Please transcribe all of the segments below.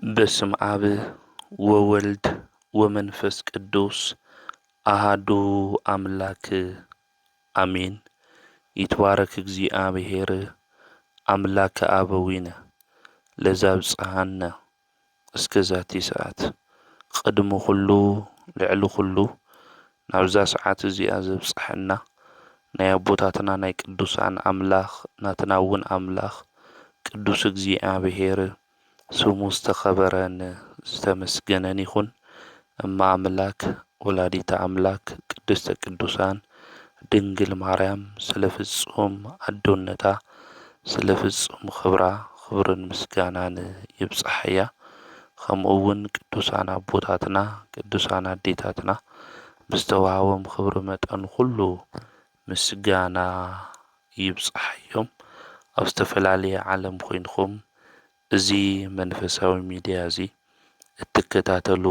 በስም አብ ወወልድ ወመንፈስ ቅዱስ አሃዱ አምላክ አሜን። ይትባረክ እግዚአብሔር አምላከ አበዊነ ለዘብጽሐነ እስከ ዛቲ ሰዓት ቅድሚ ኩሉ ልዕሊ ኩሉ ናብዛ ሰዓት እዚኣ ዘብጽሐና ናይ አቦታትና ናይ ቅዱሳን አምላኽ ናትና እውን አምላኽ ቅዱስ እግዚአብሔር ስሙ ዝተኸበረን ዝተመስገነን ይኹን። እማ አምላክ ወላዲተ አምላክ ቅድስተ ቅዱሳን ድንግል ማርያም ስለ ፍጹም አዶነታ ስለ ፍጹም ክብራ ክብርን ምስጋናን ይብጽሐያ። ከምኡ እውን ቅዱሳን አቦታትና ቅዱሳን አዴታትና ብዝተዋሃቦም ክብሪ መጠን ኩሉ ምስጋና ይብጽሐዮም። ኣብ ዝተፈላለየ ዓለም ኮይንኩም እዚ መንፈሳዊ ሚድያ እዚ እትከታተሉ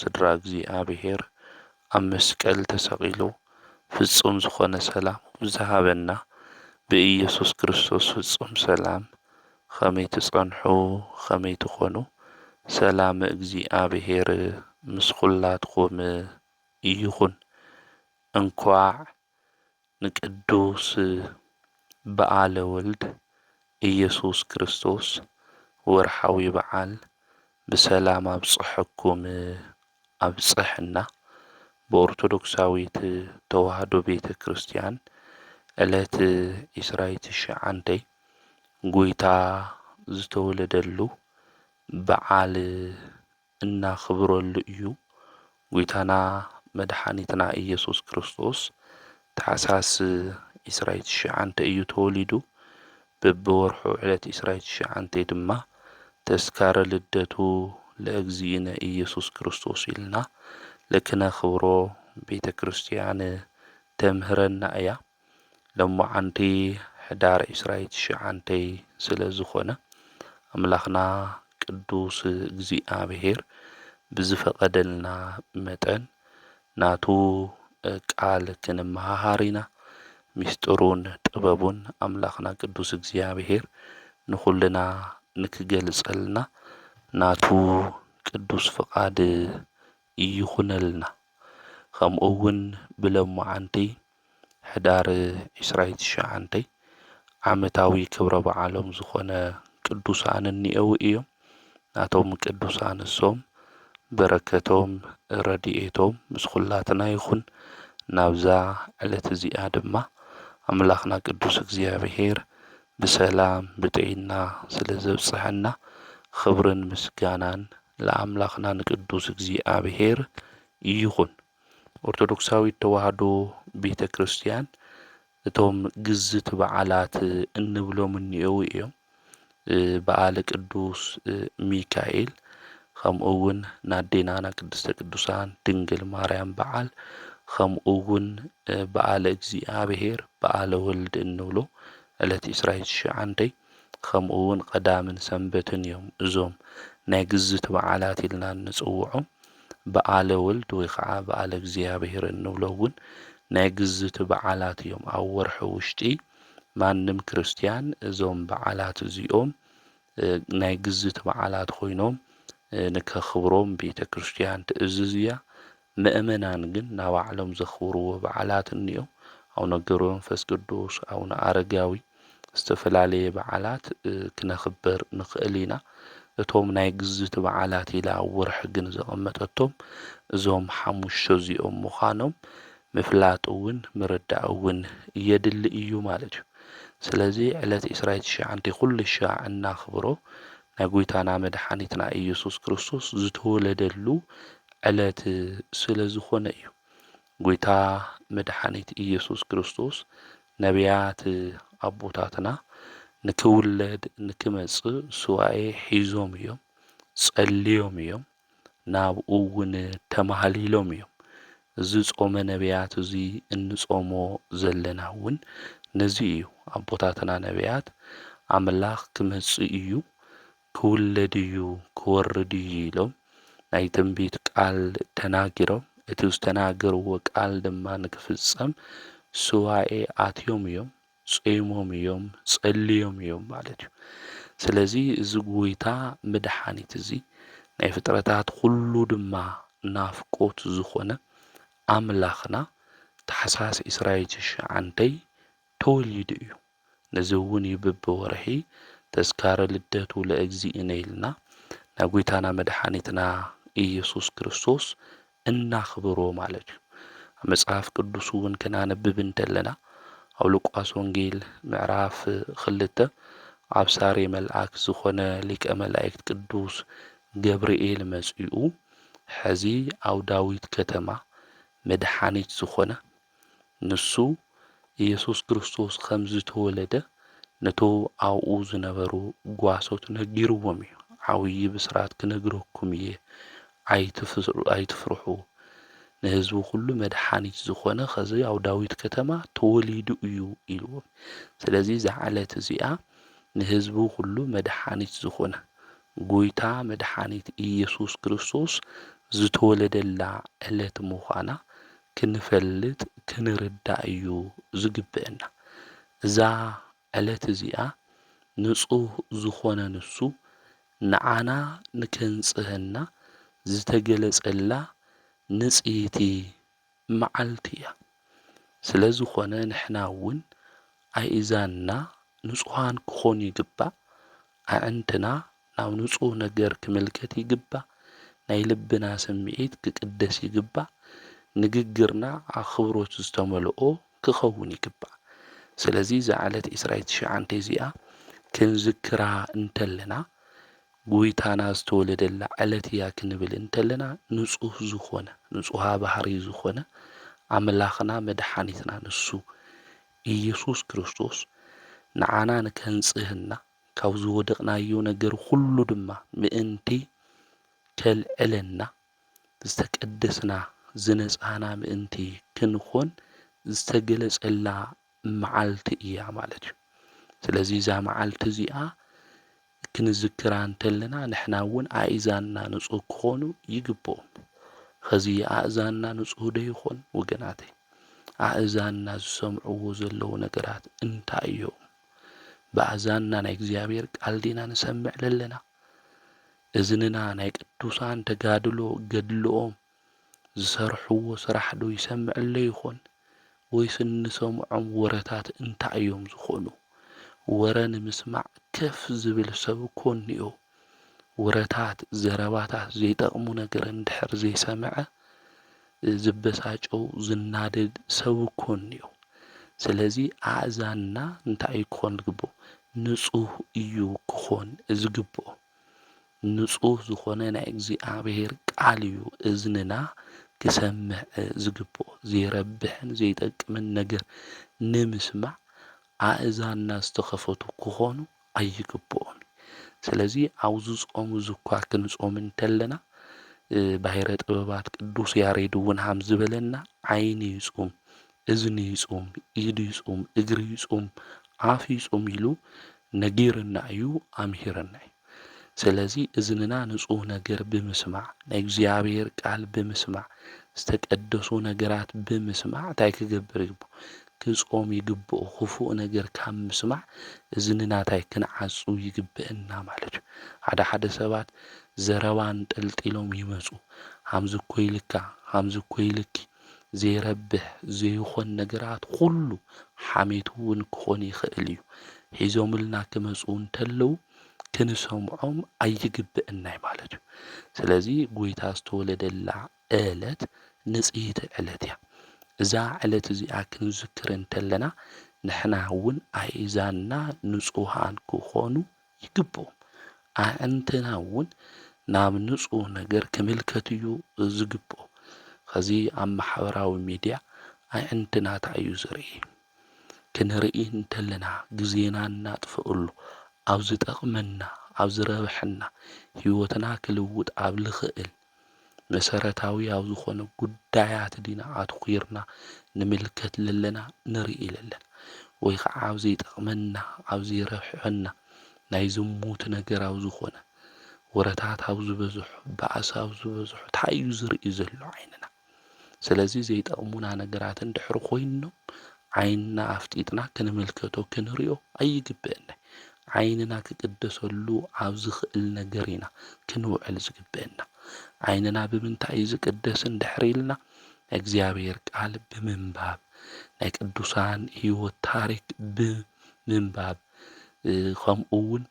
ስድራ እግዚአብሔር ኣብ መስቀል ተሰቂሉ ፍጹም ዝኾነ ሰላም ዝሃበና ብኢየሱስ ክርስቶስ ፍጹም ሰላም ከመይ ትጸንሑ ከመይ ትኾኑ ሰላም እግዚአብሔር ምስ ኩላትኩም ይኹን። እንኳዕ ንቅዱስ በዓለ ወልድ ኢየሱስ ክርስቶስ ወርሓዊ በዓል ብሰላም አብጽሐኩም አብጽሕና። በኦርቶዶክሳዊት ተዋህዶ ቤተ ክርስቲያን ዕለት 29 ጎይታ ዝተወለደሉ በዓል እናኽብረሉ እዩ። ጎይታና መድኃኒትና ኢየሱስ ክርስቶስ ታኅሳስ 29 እዩ ተወሊዱ። በብወርሑ ዕለት 29 ድማ ተስካረ ልደቱ ለእግዚእነ ኢየሱስ ክርስቶስ ኢልና ለክነኽብሮ ቤተ ክርስቲያን ተምህረና እያ። ሎሞዓንቲ ሕዳር 29 ስለ ዝኾነ አምላኽና ቅዱስ እግዚአብሔር ብዝፈቐደልና መጠን ናቱ ቃል ክንመሃሃር ኢና። ምስጢሩን ጥበቡን አምላኽና ቅዱስ እግዚአብሔር ንኹልና ንክገልጸልና ናቱ ቅዱስ ፍቃድ ይኹነልና። ከምኡ እውን ብሎሞዓንቲ ሕዳር 29 ዓመታዊ ክብረ በዓሎም ዝኾነ ቅዱሳን እኒአው እዮም። ናቶም ቅዱሳን እሶም በረከቶም ረድኤቶም ምስ ኩላትና ይኹን። ናብዛ ዕለት እዚኣ ድማ አምላኽና ቅዱስ እግዚአብሔር ብሰላም ብጤና ስለ ዘብጽሐና ክብርን ምስጋናን ለአምላኽና ንቅዱስ እግዚአብሔር ይኹን። ኦርቶዶክሳዊት ተዋህዶ ቤተ ክርስቲያን እቶም ግዝት በዓላት እንብሎም እኒአው እዮም። በዓለ ቅዱስ ሚካኤል ከምኡ እውን ናዴናና ቅድስተ ቅዱሳን ድንግል ማርያም በዓል ከምኡ እውን በዓለ እግዚአብሔር በዓለ ወልድ እንብሎ ዕለት 29 ከምኡ እውን ቀዳምን ሰንበትን እዮም። እዞም ናይ ግዝት በዓላት ኢልና ንጽውዖም በዓለ ወልድ ወይ ከዓ በዓለ እግዚአብሔር እንብሎ እውን ናይ ግዝት በዓላት እዮም። ኣብ ወርሒ ውሽጢ ማንም ክርስቲያን እዞም በዓላት እዚኦም ናይ ግዝት በዓላት ኮይኖም ንከኽብሮም ቤተ ክርስቲያን ትእዝዝ እያ። ምእመናን ግን ናብ ባዕሎም ዘኽብርዎ በዓላት እኒኦም። ኣቡነ ገብረ መንፈስ ቅዱስ ኣቡነ አረጋዊ ዝተፈላለየ በዓላት ክነኽበር ንኽእል ኢና። እቶም ናይ ግዝት በዓላት ኢላ ኣብ ወርሒ ግን ዘቐመጠቶም እዞም 5 እዚኦም ምዃኖም ምፍላጥ እውን ምርዳእ እውን የድሊ እዩ ማለት እዩ። ስለዚ ዕለት 29 ኩሉ ሻዕ እናኽብሮ ናይ ጎይታና መድኃኒትና ኢየሱስ ክርስቶስ ዝተወለደሉ ዕለት ስለ ዝኾነ እዩ። ጎይታ መድኃኒት ኢየሱስ ክርስቶስ ነቢያት አቦታትና ንክውለድ ንክመጽእ ሱባኤ ሒዞም እዮም፣ ጸልዮም እዮም፣ ናብኡ እውን ተማህሊሎም እዮም። እዚ ጾመ ነቢያት እዚ እንጾሞ ዘለና እውን ነዚ እዩ። አቦታትና ነቢያት አምላኽ ክመጽእ እዩ ክውለድ እዩ ክወርድ እዩ ኢሎም ናይ ትንቢት ቃል ተናጊሮም እቲ ዝተናገርዎ ቃል ድማ ንክፍጸም ሱባኤ ኣትዮም እዮም፣ ጾሞም እዮም፣ ጸልዮም እዮም ማለት እዩ። ስለዚ እዚ ጎይታ መድሓኒት እዚ ናይ ፍጥረታት ኩሉ ድማ ናፍቆት ዝኾነ ኣምላኽና ታሕሳስ 29 ተወሊዱ እዩ። ነዚ እውን በብወርሒ ተስካረ ልደቱ ለእግዚእነ ኢልና ናይ ጎይታና መድሓኒትና ኢየሱስ ክርስቶስ እናኽብሮ ማለት እዩ። መጽሓፍ ቅዱስ እውን ክናነብብ እንተለና ኣብ ሉቃስ ወንጌል ምዕራፍ 2 ኣብሳሬ መልአክ ዝኾነ ሊቀ መላእክት ቅዱስ ገብርኤል መጺኡ ሕዚ ኣብ ዳዊት ከተማ መድሓኒት ዝኾነ ንሱ ኢየሱስ ክርስቶስ ከም ዝተወለደ ነቶ ኣብኡ ዝነበሩ ጓሶት ነጊርዎም እዩ። ዓብዪ ብስራት ክነግረኩም እየ ኣይትፍርሑ ንህዝቡ ኩሉ መድሓኒት ዝኾነ ኸዚ ኣብ ዳዊት ከተማ ተወሊዱ እዩ ኢልዎም። ስለዚ እዛ ዓለት እዚኣ ንህዝቡ ኩሉ መድሓኒት ዝኾነ ጎይታ መድሓኒት ኢየሱስ ክርስቶስ ዝተወለደላ ዕለት ምዃና ክንፈልጥ ክንርዳእ እዩ ዝግብአና። እዛ ዕለት እዚኣ ንጹህ ዝኾነ ንሱ ንዓና ንከንጽህና ዝተገለጸላ ንጽይቲ መዓልቲ እያ። ስለ ዝኾነ ንሕና እውን ኣእዛንና ንጹሃን ክኾኑ ይግባእ። ኣዕንትና ናብ ንጹህ ነገር ክምልከት ይግባእ። ናይ ልብና ስምዒት ክቅደስ ይግባእ። ንግግርና ኣኽብሮት ዝተመልኦ ክኸውን ይግባእ። ስለዚ እዛ ዕለት 29 እዚኣ ክንዝክራ እንተለና ጎይታና ዝተወለደላ ዕለት እያ ክንብል እንተለና ንጹህ ዝኾነ ንጹሃ ባህሪ ዝኾነ ኣምላኽና መድሓኒትና ንሱ ኢየሱስ ክርስቶስ ንዓና ንከንጽህና ካብ ዝወደቕናዮ ነገር ሁሉ ድማ ምእንቲ ከልዕለና ዝተቀደስና ዝነጻና ምእንቲ ክንኾን ዝተገለጸላ መዓልቲ እያ ማለት እዩ። ስለዚ እዛ መዓልቲ እዚኣ ክንዝክራ እንተለና ንሕና እውን ኣእዛንና ንጹህ ክኾኑ ይግብኦም። ኸዚ ኣእዛንና ንጹህ ዶ ይኾን ወገናተይ? ኣእዛንና ዝሰምዕዎ ዘለዉ ነገራት እንታይ እዮም? ብኣእዛንና ናይ እግዚኣብሔር ቃል ዲና ንሰምዕ ለለና? እዝንና ናይ ቅዱሳን ተጋድሎ ገድልኦም ዝሰርሕዎ ስራሕ ዶ ይሰምዕሎ ይኾን? ወይስ እንሰምዖም ወረታት እንታይ እዮም ዝኾኑ? ወረ ንምስማዕ ከፍ ዝብል ሰብ እኮ እኒኦ። ወረታት ዘረባታት ዘይጠቕሙ ነገር እንድሕር ዘይሰምዐ ዝበሳጨው ዝናደድ ሰብ እኮ እኒኦ። ስለዚ ኣእዛንና እንታይ ክኾን ዝግብኦ? ንጹህ እዩ ክኾን ዝግብኦ። ንጹህ ዝኾነ ናይ እግዚኣብሔር ቃል እዩ እዝንና ክሰምዕ ዝግብኦ። ዘይረብሕን ዘይጠቅምን ነገር ንምስማዕ ኣእዛንና ዝተኸፈቱ ክኾኑ ኣይግብኦም። ስለዚ ኣብዚ ጾም እኳ ክንጾም እንተለና ባሕረ ጥበባት ቅዱስ ያሬድ እውን ሃም ዝበለና ዓይኒ ይጹም፣ እዝኒ ይጹም፣ ኢድ ይጹም፣ እግሪ ይጹም፣ ኣፍ ይጹም ኢሉ ነጊርና እዩ ኣምሂረና እዩ። ስለዚ እዝንና ንጹህ ነገር ብምስማዕ ናይ እግዚኣብሔር ቃል ብምስማዕ ዝተቀደሱ ነገራት ብምስማዕ እንታይ ክገብር ይግብኦ? ክጾም ይግብኦ። ክፉእ ነገር ካብ ምስማዕ እዝንና እንታይ ክንዓጹ ይግብአና ማለት እዩ። ሓደ ሓደ ሰባት ዘረባ እንጠልጢሎም ይመጹ። ሃምዚ እኮ ኢልካ ሃምዚ እኮ ኢልኪ ዘይረብሕ ዘይኾን ነገራት ኩሉ ሓሜት እውን ክኾን ይኽእል እዩ ሒዞምልና ክመጹ እንተለዉ ክንሰምዖም ኣይግብአናይ ማለት እዩ። ስለዚ ጎይታ ዝተወለደላ ዕለት ንጽይት ዕለት እያ። እዛ ዕለት እዚኣ ክንዝክር እንተለና ንሕና እውን ኣእዛንና ንጹሃን ክኾኑ ይግብኦም። ኣዕንትና እውን ናብ ንጹህ ነገር ክምልከት እዩ ዝግብኦ። ኸዚ ኣብ ማሕበራዊ ሚድያ ኣዕንትና እንታይ እዩ ዝርኢ? ክንርኢ እንተለና ግዜና እናጥፍአሉ ኣብ ዝጠቕመና ኣብ ዝረብሐና ህይወትና ክልውጥ ኣብ ልኽእል መሰረታዊ ኣብ ዝኾነ ጉዳያት ዲና ኣትኺርና ንምልከት ለለና ንርኢ ለለና። ወይ ከዓ ኣብ ዘይጠቕመና ኣብ ዘይረብሐና ናይ ዝሙት ነገር ኣብ ዝኾነ ወረታት ኣብ ዝበዝሑ ባእሲ ኣብ ዝበዝሑ እንታይ እዩ ዝርኢ ዘሎ ዓይንና? ስለዚ ዘይጠቕሙና ነገራት እንድሕር ኮይኖም ዓይንና ኣፍጢጥና ክንምልከቶ ክንሪኦ ኣይግብአና። ዓይንና ክቅደሰሉ ኣብ ዝኽእል ነገር ኢና ክንውዕል ዝግብአና። ዓይንና ብምንታይ ዝቅደስ እንድሕር ኢልና እግዚአብሔር ቃል ብምንባብ ናይ ቅዱሳን ሕይወት ታሪክ ብምንባብ ከምኡውን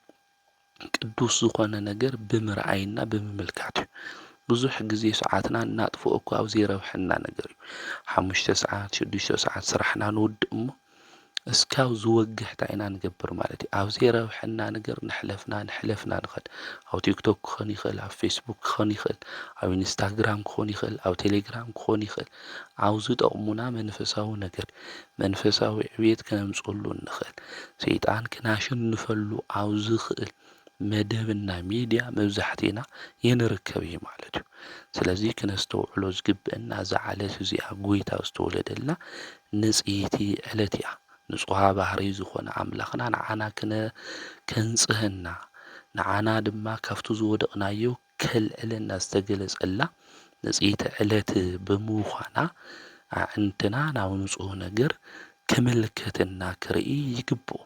ቅዱስ ዝኾነ ነገር ብምርኣይና ብምምልካት እዩ። ብዙሕ ግዜ ሰዓትና እናጥፍኦ እኳ ኣብ ዘይረብሐና ነገር እዩ። 5 ሰዓት 6 ሰዓት ስራሕና ንውድእ እሞ እስካብ ዝወግሕ እንታይ ኢና ንገብር ማለት እዩ። ኣብ ዘይረብሐና ነገር ንሕለፍና ንኽእል። ኣብ ቲክቶክ ክኾን ይኽእል፣ ኣብ ፌስቡክ ክኾን ይኽእል፣ ኣብ ኢንስታግራም ክኾን ይኽእል፣ ኣብ ቴሌግራም ክኾን ይኽእል። ኣብ ዝጠቕሙና መንፈሳዊ ነገር መንፈሳዊ ዕብየት ከነምፅሉ ንኽእል ሰይጣን ክናሸንፈሉ ኣብ ዝኽእል መደብና ሚድያ መብዛሕቲና የንርከብ እዩ ማለት እዩ። ስለዚ ክነስተውዕሎ ዝግብአና እዛ ዓለት እዚኣ ጎይታ ዝተወለደላ ንጽይቲ ዕለት እያ። ንጹሃ ባህሪ ዝኾነ ኣምላኽና ንዓና ከንጽህና ንዓና ድማ ካብቲ ዝወደቕናዮ ከልዕለና ዝተገለጸላ ንጽይቲ ዕለት ብምዃና ኣዕንትና ናብ ንጹህ ነገር ክምልከትና ክርኢ ይግብኦ።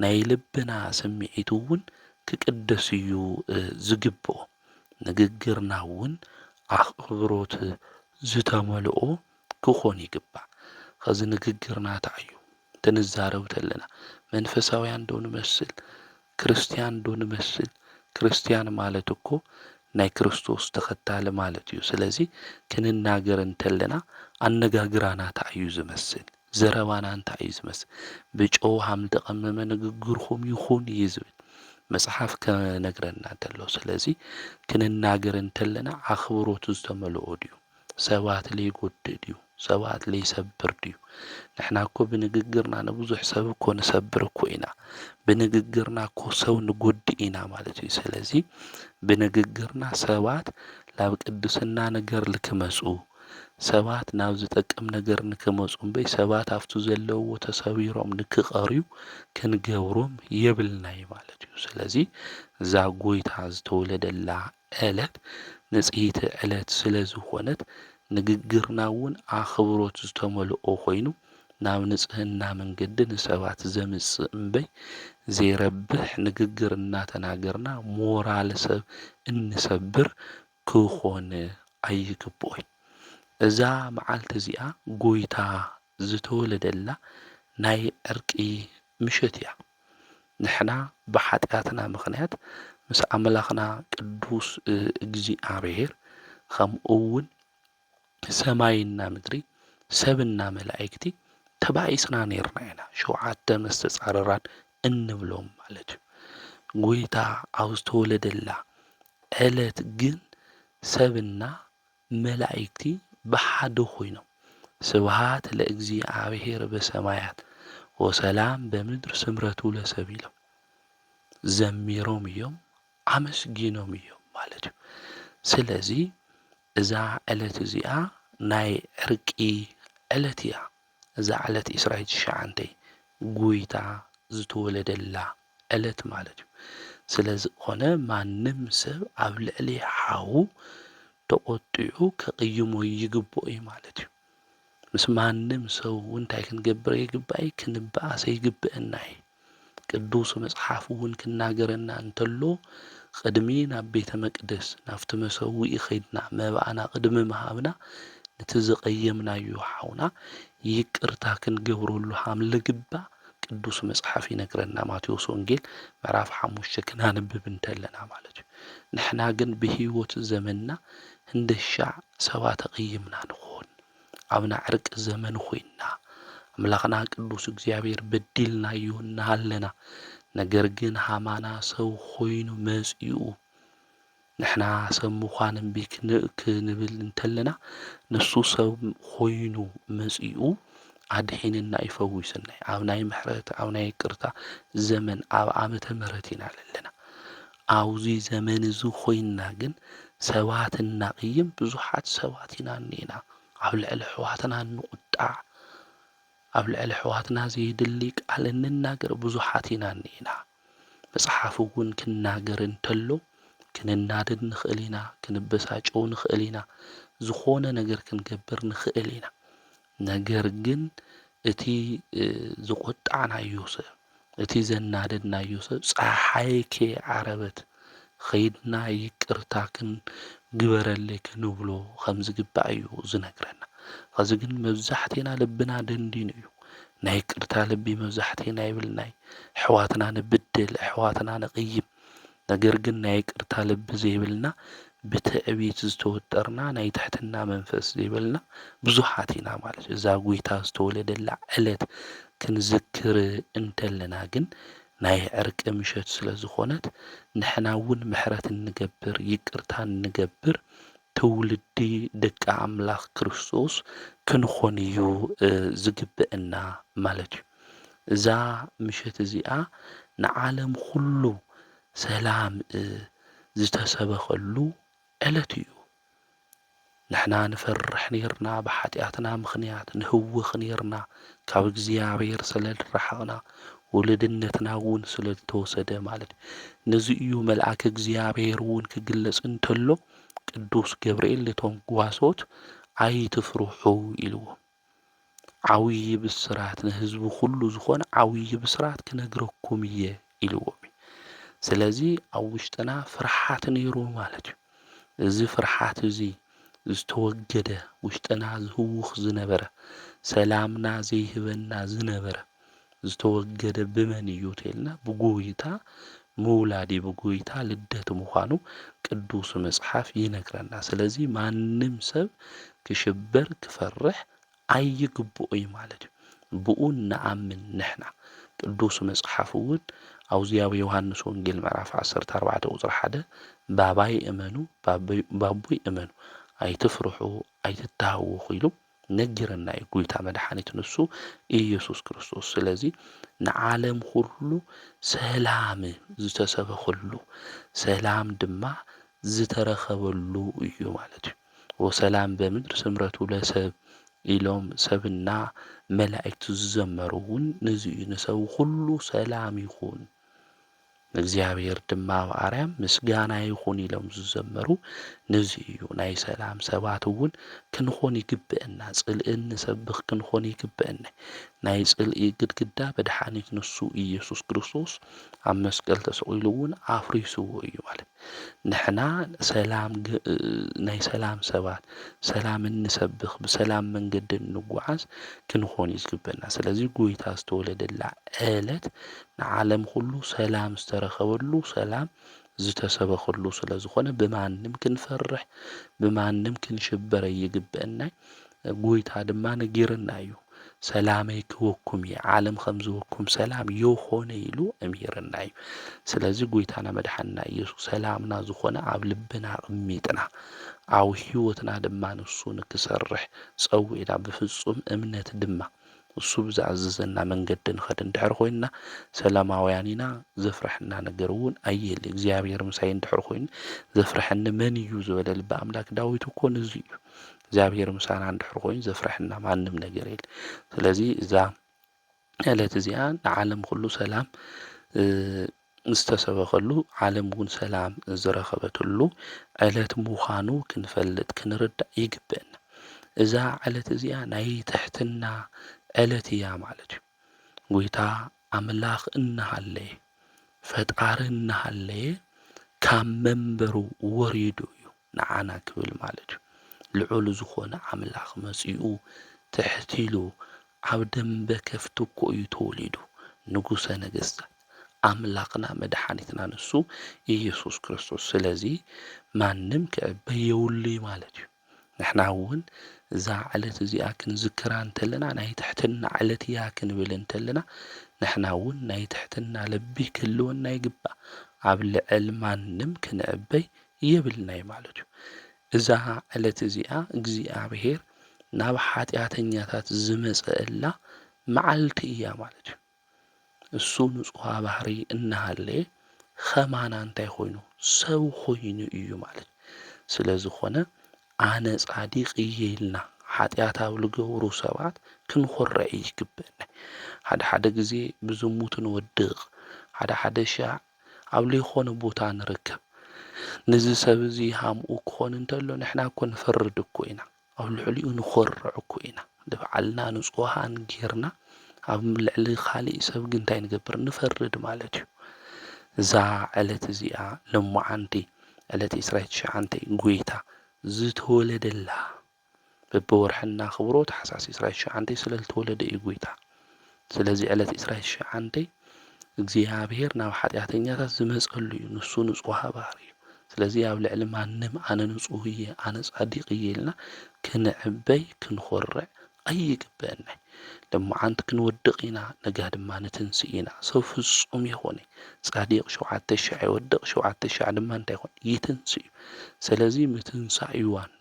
ናይ ልብና ስምዒት እውን ክቅደስ እዩ ዝግብኦ። ንግግርና እውን ኣኽብሮት ዝተመልኦ ክኾን ይግባእ። ከዚ ንግግርና እንታይ እዩ ትንዛረብ ተለና መንፈሳውያን ዶ ንመስል ክርስቲያን ዶ ንመስል? ክርስቲያን ማለት እኮ ናይ ክርስቶስ ተኸታሊ ማለት እዩ። ስለዚ ክንናገር እንተለና ኣነጋግራና እንታይ እዩ ዝመስል? ዘረባና እንታይ እዩ ዝመስል? ብጨው ሃም ተቐመመ ንግግርኩም ይኹን እዩ ዝብል መጽሓፍ ከነግረና እንተሎ። ስለዚ ክንናገር እንተለና ኣኽብሮት ዝተመልኦ ድዩ? ሰባት ለይጎድእ ድዩ? ሰባት ለይሰብር ድዩ? ንሕና እኮ ብንግግርና ንብዙሕ ሰብ እኮ ንሰብር እኮ ኢና። ብንግግርና እኮ ሰብ ንጎድእ ኢና ማለት እዩ። ስለዚ ብንግግርና ሰባት ናብ ቅድስና ነገር ልክመጹ ሰባት ናብ ዝጠቅም ነገር ንክመጹ እምበይ ሰባት ኣብቲ ዘለውዎ ተሰቢሮም ንክቐርዩ ክንገብሮም የብልናይ ማለት እዩ። ስለዚ እዛ ጎይታ ዝተወለደላ ዕለት ንጽይቲ ዕለት ስለ ዝኾነት ንግግርና እውን ኣኽብሮት ዝተመልኦ ኮይኑ ናብ ንጽህና መንገዲ ንሰባት ዘምጽእ እምበይ ዘይረብሕ ንግግር እናተናገርና ሞራል ሰብ እንሰብር ክኾን ኣይግብኦይ። እዛ መዓልቲ እዚኣ ጎይታ ዝተወለደላ ናይ ዕርቂ ምሸት እያ። ንሕና ብኃጢአትና ምኽንያት ምስ ኣምላኽና ቅዱስ እግዚአብሔር ከምኡውን ሰማይና ምድሪ ሰብና መላእክቲ ተባኢስና ነርና ኢና። 7 መስተጻረራን እንብሎም ማለት እዩ። ጎይታ ኣብ ዝተወለደላ ዕለት ግን ሰብና መላእክቲ ብሓደ ኮይኖም ስብሃት ለእግዚአብሔር በሰማያት ወሰላም በምድር ስምረቱ ለሰብ ኢሎም ዘሚሮም እዮም ኣመስጊኖም እዮም ማለት እዩ። ስለዚ እዛ ዕለት እዚኣ ናይ ዕርቂ ዕለት እያ። እዛ ዕለት 29 ጎይታ ዝተወለደላ ዕለት ማለት እዩ። ስለዝኾነ ማንም ሰብ ኣብ ልዕሊ ሓዉ ተቖጢዑ ከቕይሞ ይግብኦ እዩ ማለት እዩ። ምስ ማንም ሰብ እውን እንታይ ክንገብር ይግባእ? ክንበኣስ ይግብአና እዩ። ቅዱስ መጽሓፍ እውን ክናገረና እንተሎ ቅድሚ ናብ ቤተ መቅደስ ናብቲ መሰዊኢ ኸይድና መባኣና ቅድሚ ምሃብና ነቲ ዝቐየምናዮ ሓውና ይቅርታ ክንገብረሉ ሃም ልግባእ ቅዱስ መጽሓፍ ይነግረና። ማቴዎስ ወንጌል ምዕራፍ 5 ክናንብብ እንተለና ማለት እዩ። ንሕና ግን ብሂወት ዘመንና እንደሻዕ ሰባት ተቐይምና ንኾን ኣብና ዕርቂ ዘመን ኾይንና ኣምላኽና ቅዱስ እግዚአብሔር በዲልናዮ እናሃለና ነገር ግን ሃማና ሰብ ኾይኑ መጺኡ ንሕና ሰብ ምዃን እምቢ ክንብል እንተለና ንሱ ሰብ ኾይኑ መጺኡ ኣድሒንና ይፈውሰና። ኣብ ናይ ምሕረት ኣብ ናይ ይቅርታ ዘመን ኣብ ዓመተ ምሕረት ኢና ዘለና። ኣብዚ ዘመን እዚ ኾይንና ግን ሰባት እናቕይም ብዙሓት ሰባት ኢና እኒአና። ኣብ ልዕሊ ኣሕዋትና ንቁጣዕ ኣብ ልዕሊ ኣሕዋትና ዘይድሊ ቃል እንናገር ብዙሓት ኢና እኒአና። መጽሓፍ እውን ክናገር እንተሎ ክንናደድ ንኽእል ኢና፣ ክንበሳጨው ንኽእል ኢና፣ ዝኾነ ነገር ክንገብር ንኽእል ኢና። ነገር ግን እቲ ዝቆጣዕናዮ ሰብ እቲ ዘናደድናዮ ሰብ ፀሓይኬ ዓረበት ኸይድና ይቅርታ ክንግበረለይ ክንብሎ ከም ዝግባእ እዩ ዝነግረና። ከዚ ግን መብዛሕቲና ልብና ደንዲኑ እዩ። ናይ ይቅርታ ልቢ መብዛሕቲና ይብልናይ ኣሕዋትና ንብድል ኣሕዋትና ንቕይም። ነገር ግን ናይ ይቅርታ ልቢ ዘይብልና ብትዕቢት ዝተወጠርና ናይ ትሕትና መንፈስ ዘይብልና ብዙሓት ኢና ማለት እዩ። እዛ ጎይታ ዝተወለደላ ዕለት ክንዝክር እንተለና ግን ናይ ዕርቂ ምሸት ስለ ዝኾነት ንሕና እውን ምሕረት እንገብር ይቅርታ እንገብር ትውልዲ ደቂ ኣምላኽ ክርስቶስ ክንኾን እዩ ዝግብአና ማለት እዩ። እዛ ምሸት እዚኣ ንዓለም ኩሉ ሰላም ዝተሰበኸሉ ዕለት እዩ። ንሕና ንፈርሕ ነርና ብሓጢኣትና ምኽንያት ንህውኽ ነርና ካብ እግዚኣብሔር ስለ ዝረሓቕና ውልድነትና እውን ስለ ዝተወሰደ ማለት እዩ። ነዚ እዩ መልኣክ እግዚኣብሔር እውን ክግለጽ እንተሎ ቅዱስ ገብርኤል ነቶም ጓሶት ኣይትፍርሑ ኢልዎም። ዓብዪ ብስራት ንህዝቢ ኩሉ ዝኾነ ዓብዪ ብስራት ክነግረኩም እየ ኢልዎም። ስለዚ ኣብ ውሽጥና ፍርሓት ነይሩ ማለት እዩ። እዚ ፍርሓት እዚ ዝተወገደ ውሽጥና ዝህውኽ ዝነበረ ሰላምና ዘይህበና ዝነበረ ዝተወገደ ብመን እዩ ተልና ብጎይታ ምውላዲ ብጎይታ ልደት ምዃኑ ቅዱስ መጽሓፍ ይነግረና። ስለዚ ማንም ሰብ ክሽበር ክፈርሕ ኣይግብኦይ ማለት እዩ። ብኡ ንኣምን ንሕና ቅዱስ መጽሓፍ እውን ኣውዚያዊ ዮሐንስ ወንጌል ምዕራፍ 14 ቁጽሪ 1 ባባይ እመኑ ባቦይ እመኑ ኣይትፍርሑ ኣይትታወኹ ኢሉ ነጊረና እዩ ጎይታ መድኃኒት ንሱ ኢየሱስ ክርስቶስ። ስለዚ ንዓለም ሁሉ ሰላም ዝተሰበኸሉ ሰላም ድማ ዝተረኸበሉ እዩ ማለት እዩ። ወሰላም በምድር ስምረቱ ለሰብ ኢሎም ሰብና መላእክቲ ዝዘመሩውን ነዚ እዩ። ንሰብ ሁሉ ሰላም ይኹን እግዚአብሔር ድማ በአርያም ምስጋና ይኹን ኢሎም ዝዘመሩ ነዚ እዩ። ናይ ሰላም ሰባት እውን ክንኾን ይግብአና፣ ጽልኢ ንሰብኽ ክንኾን ይግብአና። ናይ ጽልኢ ግድግዳ መድኃኒት ንሱ ኢየሱስ ክርስቶስ ኣብ መስቀል ተሰቂሉ እውን ኣፍሪስዎ እዩ ማለት። ንሕና ሰላም ናይ ሰላም ሰባት ሰላም እንሰብኽ ብሰላም መንገዲ እንጓዓዝ ክንኾን ይግብአና። ስለዚ ጎይታ ዝተወለደላ ዕለት ንዓለም ሁሉ ሰላም ዝተረኸበሉ ሰላም ዝተሰበኸሉ ስለ ዝኾነ ብማንም ክንፈርሕ ብማንም ክንሽበር ይግብአና። ጎይታ ድማ ነጊርና እዩ ሰላመይ ክወኩም እየ ዓለም ከም ዝወኩም ሰላም የኾነ ኢሉ እሚርና እዩ። ስለዚ ጎይታና መድኃኒትና ኢየሱስ ሰላምና ዝኾነ ኣብ ልብና ቅሚጥና ኣብ ህይወትና ድማ ንሱ ንክሰርሕ ፀዊዕና ብፍጹም እምነት ድማ እሱ ብዝኣዘዘና መንገዲ ንኸድ እንድሕር ኮይንና ሰላማውያን ኢና። ዘፍርሐና ነገር እውን ኣየለ እግዚአብሔር ምሳይ እንድሕር ኮይኑ ዘፍርሐኒ መን እዩ ዝበለ ልበ ኣምላክ ዳዊት እኮ ነዚ እዩ። እግዚአብሔር ምሳና እንድሕር ኮይኑ ዘፍርሐና ማንም ነገር የለ። ስለዚ እዛ ዕለት እዚኣ ንዓለም ኩሉ ሰላም ዝተሰበኸሉ ዓለም እውን ሰላም ዝረኸበትሉ ዕለት ምዃኑ ክንፈልጥ ክንርዳእ ይግብአና። እዛ ዕለት እዚኣ ናይ ትሕትና ዕለት እያ ማለት እዩ። ጎይታ ኣምላኽ እናሃለየ ፈጣሪ እናሃለየ ካብ መንበሩ ወሪዱ እዩ ንዓና ክብል ማለት እዩ። ልዑል ዝኾነ ኣምላኽ መጺኡ ትሕቲሉ ኣብ ደንበ ከፍቲ እኮ እዩ ተወሊዱ ንጉሰ ነገሥታት ኣምላኽና መድኃኒትና ንሱ ኢየሱስ ክርስቶስ። ስለዚ ማንም ክዕበይ የብሉይ ማለት እዩ። ንሕና እውን እዛ ዕለት እዚኣ ክንዝክራ እንተለና ናይ ትሕትና ዕለት እያ ክንብል እንተለና ንሕና እውን ናይ ትሕትና ልቢ ክህልወና ይግባእ። ኣብ ልዕል ማንም ክንዕበይ የብልናይ ማለት እዩ። እዛ ዕለት እዚኣ እግዚአብሔር ናብ ኃጢአተኛታት ዝመጸአላ መዓልቲ እያ ማለት እዩ። እሱ ንጹሃ ባህሪ እናሃለየ ኸማና እንታይ ኮይኑ ሰብ ኮይኑ እዩ ማለት ስለ ዝኾነ ኣነ ጻዲቕ እየ ኢልና ኃጢአት ኣብ ዝገብሩ ሰባት ክንኮርዕ ይግብአና። ሓደ ግዜ ብዝሙት ንወድቕ ሓደ ሻዕ ኣብ ዘይኮነ ቦታ ንርከብ። ነዚ ሰብ እዚ ሃምኡ ክኾን እንተሎ ንሕና እኮ ንፈርድ እኮ ኢና፣ ኣብ ልዕሊኡ ንኮርዕ እኮ ኢና። ንባዕልና ንጹሃን ጌርና ኣብ ልዕሊ ካሊእ ሰብ ግን እንታይ ንገብር ንፈርድ ማለት እዩ። እዛ ዕለት እዚኣ ለሞዓንቲ ዕለት 29 ጎይታ ዝተወለደላ በብወርሕና ክብሮ ታሕሳስ 29 ስለልተወለደ እዩ ጎይታ። ስለዚ ዕለት 29 እግዚኣብሔር ናብ ኃጢአተኛታት ዝመጸሉ እዩ። ንሱ ንጹሕ ባህሪ እዩ። ስለዚ ኣብ ልዕሊ ማንም ኣነ ንጹህ እየ ኣነ ጻዲቕ እየ ኢልና ክንዕበይ ክንኮርዕ ኣይግበአና። ለሞዓንቲ ክንወድቕ ኢና ነጋ ድማ ንትንስእ ኢና። ሰብ ፍጹም ይኾነ ጻዲቕ 7,000 ይወድቕ 7,000 ድማ እንታይ ይኾን ይትንስእ እዩ። ስለዚ ምትንሳእ እዩ ዋኑ።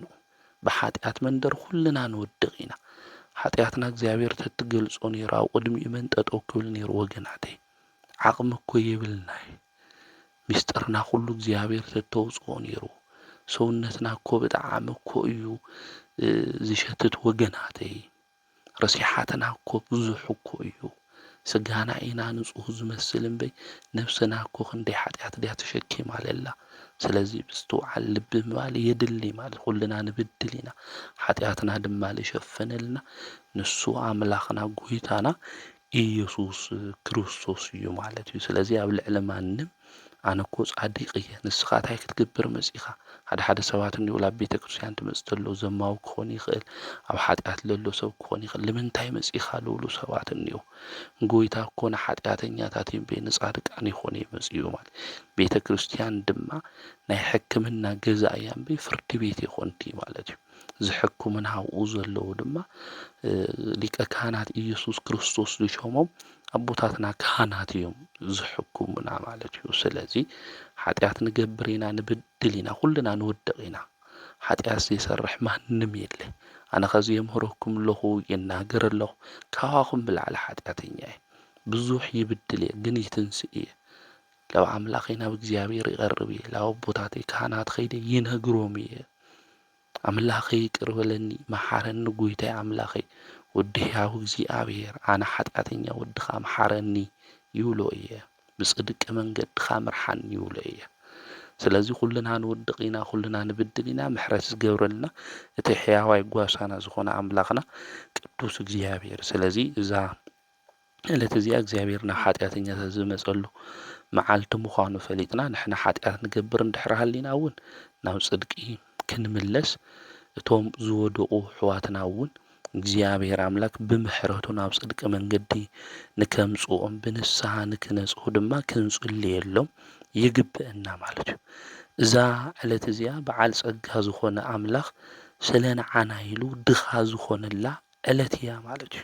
ብኃጢአት መንደር ኩልና ንወድቕ ኢና። ኃጢአትና እግዚኣብሔር ተትገልጾ ነይሩ ኣብ ቅድሚኡ መን ጠጠው ክብል ነይሩ ወገናተይ ዓቕሚ እኮ የብልናይ ምስጢርና ኩሉ እግዚኣብሔር ተተውፅኦ ነይሩ። ሰውነትና እኮ ብጣዕሚ እኮ እዩ ዝሸትት ወገናተይ ረሲሓትና እኮ ብዙሕ እኮ እዩ። ስጋና ኢና ንጹህ ዝመስል እምበይ ነፍስና እኮ ክንደይ ኃጢአት ድያ ተሸኪማ ኣላ። ስለዚ ብዝተወዓል ልቢ ምባል የድሊ ማለት ኩልና ንብድል ኢና ኃጢአትና ድማ ዝሸፈነልና ንሱ ኣምላኽና ጎይታና ኢየሱስ ክርስቶስ እዩ ማለት እዩ። ስለዚ ኣብ ልዕሊ ማንም ኣነ እኮ ጻዲቕ እየ ንስኻ እንታይ ክትገብር መጺኻ ሓደ ሰባት እንዲሁ ኣብ ቤተ ክርስቲያን ትመጽእ ተሎ ዘማዊ ክኾን ይኽእል ኣብ ኃጢአት ለሎ ሰብ ክኾን ይኽእል ንምንታይ መጺኻ ልብሉ ሰባት እንዲሁ ጎይታ እኮ ንኃጢአተኛታት እምበይ ንጻድቃን ይኾነ መጺኡ ማለት ቤተ ክርስቲያን ድማ ናይ ሕክምና ገዛ እያ እምበይ ፍርዲ ቤት ይኾንቲ ማለት እዩ። ዝሕክሙና ኣብኡ ዘለዉ ድማ ሊቀ ካህናት ኢየሱስ ክርስቶስ ዝሾሞም ኣቦታትና ካህናት እዮም ዝሕክሙና ማለት እዩ። ስለዚ ኃጢአት ንገብር ኢና ንብድል ኢና ኩልና ንወድቕ ኢና ኃጢአት ዘይሰርሕ ማንም የለ። ኣነ ኸዚ የምህረኩም ኣለኹ ይናገር ኣለኹ ካብኹም ብላዕሊ ኃጢአተኛ እየ ብዙሕ ይብድል እየ ግን ይትንስእ እየ ላብ ኣምላኸይ ናብ እግዚኣብሔር ይቐርብ እየ ላብ ኣቦታተይ ካህናት ኸይደ ይነግሮም እየ ኣምላኸይ ይቅር በለኒ መሓረኒ ጎይታዬ ኣምላኸይ ወዲ ሕያው እግዚኣብሔር ኣነ ኃጢአተኛ ወድኻ መሓረኒ ይብሎ እየ ብጽድቂ መንገድኻ ምርሓኒ ይብሎ እየ። ስለዚ ኩልና ንወድቕ ኢና ኩልና ንብድል ኢና ምሕረት ዝገብረልና እቲ ሕያዋይ ጓሳና ዝኾነ ኣምላኽና ቅዱስ እግዚኣብሔር። ስለዚ እዛ ዕለት እዚኣ እግዚኣብሔር ናብ ኃጢአተኛታት ዝመጸሉ መዓልቲ ምዃኑ ፈሊጥና ንሕና ኃጢአት ንገብር እንድሕር ሃሊና እውን ናብ ጽድቂ ክንምለስ እቶም ዝወደቑ ኣሕዋትና እውን እግዚኣብሔር ኣምላክ ብምሕረቱ ናብ ጽድቂ መንገዲ ንከምጽኦም ብንስሓ ንክነጽሑ ድማ ክንጽልየሎም ይግብአና ማለት እዩ። እዛ ዕለት እዚኣ በዓል ጸጋ ዝኾነ ኣምላኽ ስለ ንዓና ኢሉ ድኻ ዝኾነላ ዕለት እያ ማለት እዩ።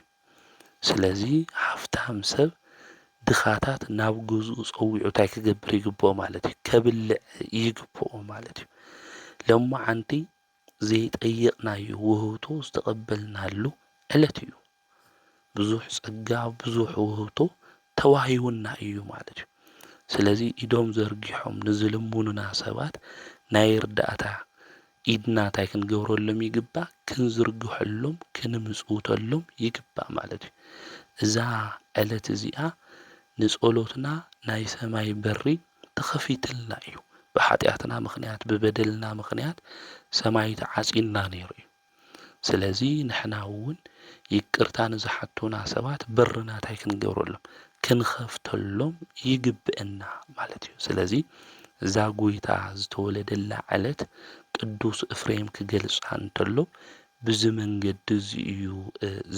ስለዚ ሃፍታም ሰብ ድኻታት ናብ ገዝኡ ጸዊዑ እንታይ ክገብር ይግብኦ ማለት እዩ ከብልዕ ይግብኦ ማለት እዩ። ለሞዓንቲ ዘይጠየቕናዮ ውህብቶ ዝተቐበልናሉ ዕለት እዩ። ብዙሕ ጸጋ ብዙሕ ውህብቶ ተዋሂቡና እዩ ማለት እዩ። ስለዚ ኢዶም ዘርጊሖም ንዝልሙኑና ሰባት ናይ ርዳእታ ኢድና እንታይ ክንገብረሎም ይግባእ ክንዝርግሐሎም ክንምጽውተሎም ይግባእ ማለት እዩ። እዛ ዕለት እዚኣ ንጸሎትና ናይ ሰማይ በሪ ተኸፊትልና እዩ። ብኃጢአትና ምኽንያት ብበደልና ምኽንያት ሰማይ ተዓጺና ነይሩ እዩ። ስለዚ ንሕና እውን ይቅርታ ንዝሓቱና ሰባት በርና እንታይ ክንገብረሎም ክንኸፍተሎም ይግብአና ማለት እዩ። ስለዚ እዛ ጎይታ ዝተወለደላ ዕለት ቅዱስ ኤፍሬም ክገልጻ እንተሎ ብዚ መንገዲ እዚ እዩ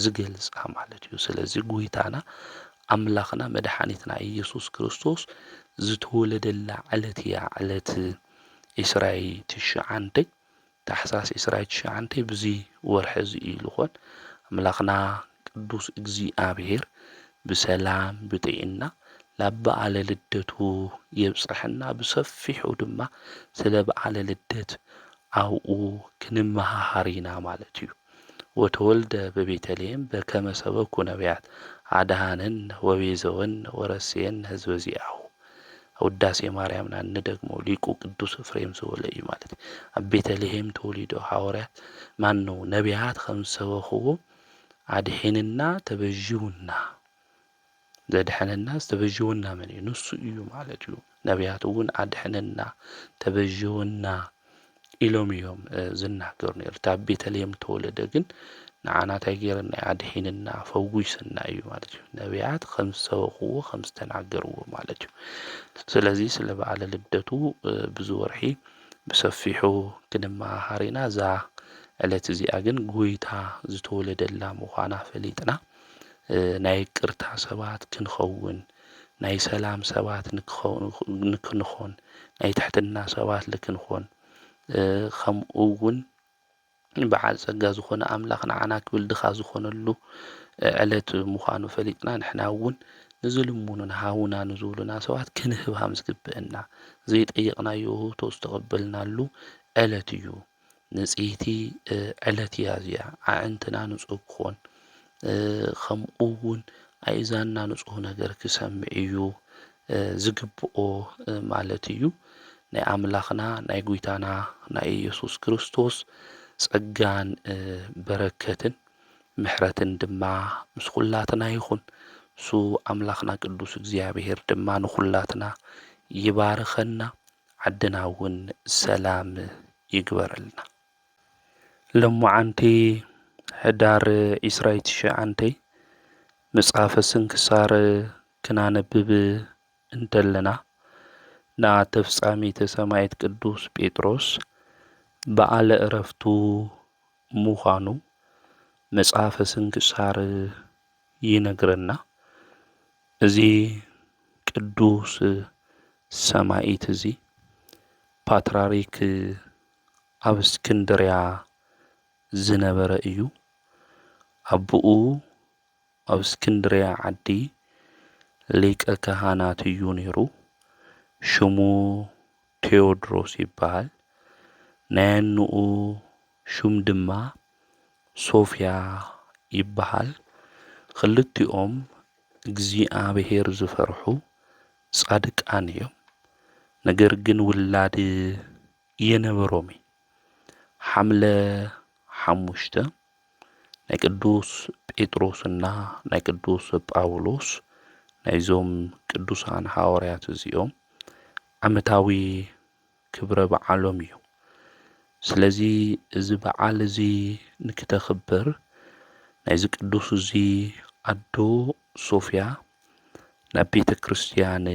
ዝገልጻ ማለት እዩ። ስለዚ ጎይታና ኣምላኽና መድሓኒትና ኢየሱስ ክርስቶስ ዝተወለደላ ዕለት እያ ዕለት 29 ታሕሳስ 29 ብዚ ወርሒ እዚ እዩ ልኾን ኣምላኽና ቅዱስ እግዚኣብሔር ብሰላም ብጥዕና ላብ በዓለ ልደቱ የብጽሕና ብሰፊሑ ድማ ስለ በዓለ ልደት ኣብኡ ክንመሃሃር ኢና ማለት እዩ። ወተወልደ በቤተልሔም በከመ ሰበኩ ነቢያት አድኀነነ ወቤዘወነ ወረሴየነ ሕዝበ ዚአሁ። ውዳሴ ማርያምና እንደግሞ ሊቁ ቅዱስ ኤፍሬም ዝበለ እዩ ማለት እዩ። ኣብ ቤተልሔም ተወሊዶ ሐዋርያት ማን ነው ነቢያት ከም ዝሰበኽዎ ኣድሒንና ተበዥውና ዘድሐነና ዝተበዥወና መን እዩ ንሱ እዩ ማለት እዩ። ነቢያት እውን ኣድሕነና ተበዥወና ኢሎም እዮም ዝናገሩ ነይሩ። ኣብ ቤተልሔም ተወለደ ግን ንዓና እንታይ ጌርና ኣድሒንና ፈዊስና እዩ ማለት እዩ። ነቢያት ከም ዝሰበኽዎ ከም ዝተናገርዎ ማለት እዩ። ስለዚ ስለ በዓለ ልደቱ ብዙ ወርሒ ብሰፊሑ ክንመሃር ኢና። እዛ ዕለት እዚኣ ግን ጎይታ ዝተወለደላ ምዃና ፈሊጥና ናይ ቅርታ ሰባት ክንኸውን፣ ናይ ሰላም ሰባት ንክንኾን፣ ናይ ትሕትና ሰባት ንክንኾን ከምኡ እውን በዓል ጸጋ ዝኾነ ኣምላኽ ንዓና ክብል ድኻ ዝኾነሉ ዕለት ምዃኑ ፈሊጥና ንሕና እውን ንዝልሙኑን ሃቡና ንዝብሉና ሰባት ክንህብ ከም ዝግብአና ዘይጠየቕናዮ ውህብቶ ዝተቐበልናሉ ዕለት እዩ። ንጽይቲ ዕለት እያ እዚኣ። ኣዕንትና ንጹህ ክኾን ከምኡ እውን ኣእዛንና ንጹህ ነገር ክሰምዕ እዩ ዝግብኦ ማለት እዩ። ናይ ኣምላኽና ናይ ጎይታና ናይ ኢየሱስ ክርስቶስ ጸጋን በረከትን ምሕረትን ድማ ምስ ኩላትና ይኹን። እሱ ኣምላኽና ቅዱስ እግዚኣብሔር ድማ ንኹላትና ይባርኸና፣ ዓድና እውን ሰላም ይግበረልና። ሎሙዓንቲ ሕዳር 29 መጽሓፈ ስንክሳር ክናነብብ እንተለና ተፍጻሜተ ሰማዕት ቅዱስ ጴጥሮስ በዓለ ዕረፍቱ ምዃኑ መጽሓፈ ስንክሳር ይነግረና። እዚ ቅዱስ ሰማዕት እዚ ፓትርያርክ ኣብ እስክንድርያ ዝነበረ እዩ። ኣቦኡ ኣብ እስክንድርያ ዓዲ ሊቀ ካህናት እዩ ነይሩ። ሽሙ ቴዎድሮስ ይበሃል። ናይ ኣኑኡ ሹም ድማ ሶፍያ ይበሃል። ክልቲኦም እግዚኣብሔር ዝፈርሑ ጻድቃን እዮም። ነገር ግን ውላድ የነበሮም ሓምለ 5 ናይ ቅዱስ ጴጥሮስና ናይ ቅዱስ ጳውሎስ ናይዞም ቅዱሳን ሐዋርያት እዚኦም ዓመታዊ ክብረ በዓሎም እዩ። ስለዚ እዚ በዓል እዚ ንክተኽብር ናይዚ ቅዱስ እዚ ኣዶ ሶፍያ ናብ ቤተ ክርስቲያን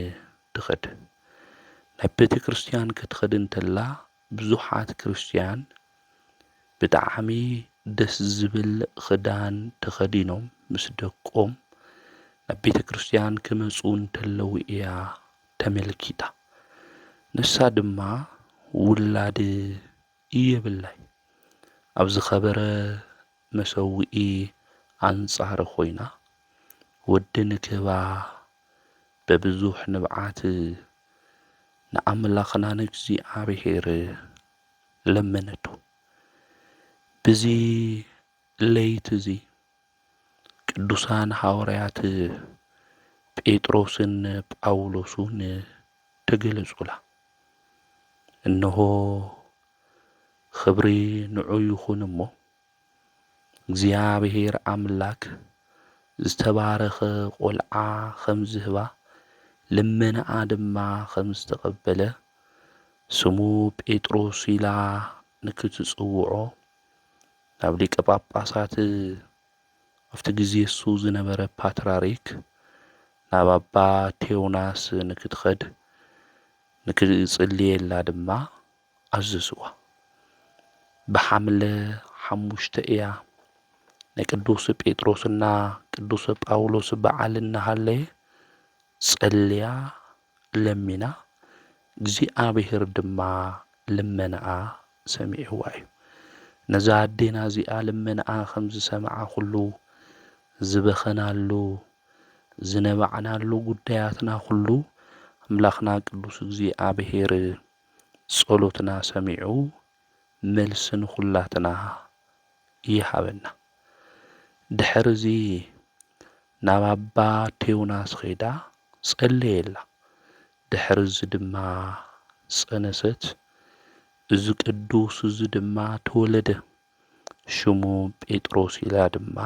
ትኸድ። ናብ ቤተ ክርስቲያን ክትኸድ እንተላ ብዙሓት ክርስቲያን ብጣዕሚ ደስ ዝብል ክዳን ተኸዲኖም ምስ ደቆም ናብ ቤተ ክርስቲያን ክመፁ እንተለዉ እያ ተመልኪታ። ንሳ ድማ ውላድ የብላይ ኣብ ዝኸበረ መሰዊኢ ኣንጻር ኾይና ወዲ ንክህባ በብዙሕ ንብዓት ንኣምላኽና ንእግዚኣብሔር ለመነቱ። ብዚ ለይቲ እዚ ቅዱሳን ሐዋርያት ጴጥሮስን ጳውሎስን ተገለጹላ። እነሆ ክብሪ ንዑ ይኹን እሞ እግዚኣብሔር ኣምላክ ዝተባረኸ ቆልዓ ከም ዝህባ ልመናኣ ድማ ከም ዝተቐበለ ስሙ ጴጥሮስ ኢላ ንክትጽውዖ ናብ ሊቀ ጳጳሳት ኣብቲ ግዜ እሱ ዝነበረ ፓትርያርክ ናብ ኣባ ቴዎናስ ንክትኸድ ንክጽልየላ ድማ ኣዘዝዋ። ብሓምለ 5 እያ ናይ ቅዱስ ጴጥሮስና ቅዱስ ጳውሎስ በዓል እናሃለየ ጸልያ ለሚና እግዚኣብሔር ድማ ልመናኣ ሰሚዕዋ እዩ። ነዛ ኣዴና እዚኣ ልመናኣ ከም ዝሰምዓ ኩሉ ዝበኸናሉ ዝነበዕናሉ ጉዳያትና ኩሉ ኣምላኽና ቅዱስ እግዚኣብሔር ጸሎትና ሰሚዑ መልስን ኩላትና ይሃበና። ድሕሪ እዚ ናብ ኣባ ቴዎናስ ኸይዳ ጸለየላ። ድሕሪ እዚ ድማ ጸነሰት። እዚ ቅዱስ እዚ ድማ ተወለደ። ሽሙ ጴጥሮስ ኢላ ድማ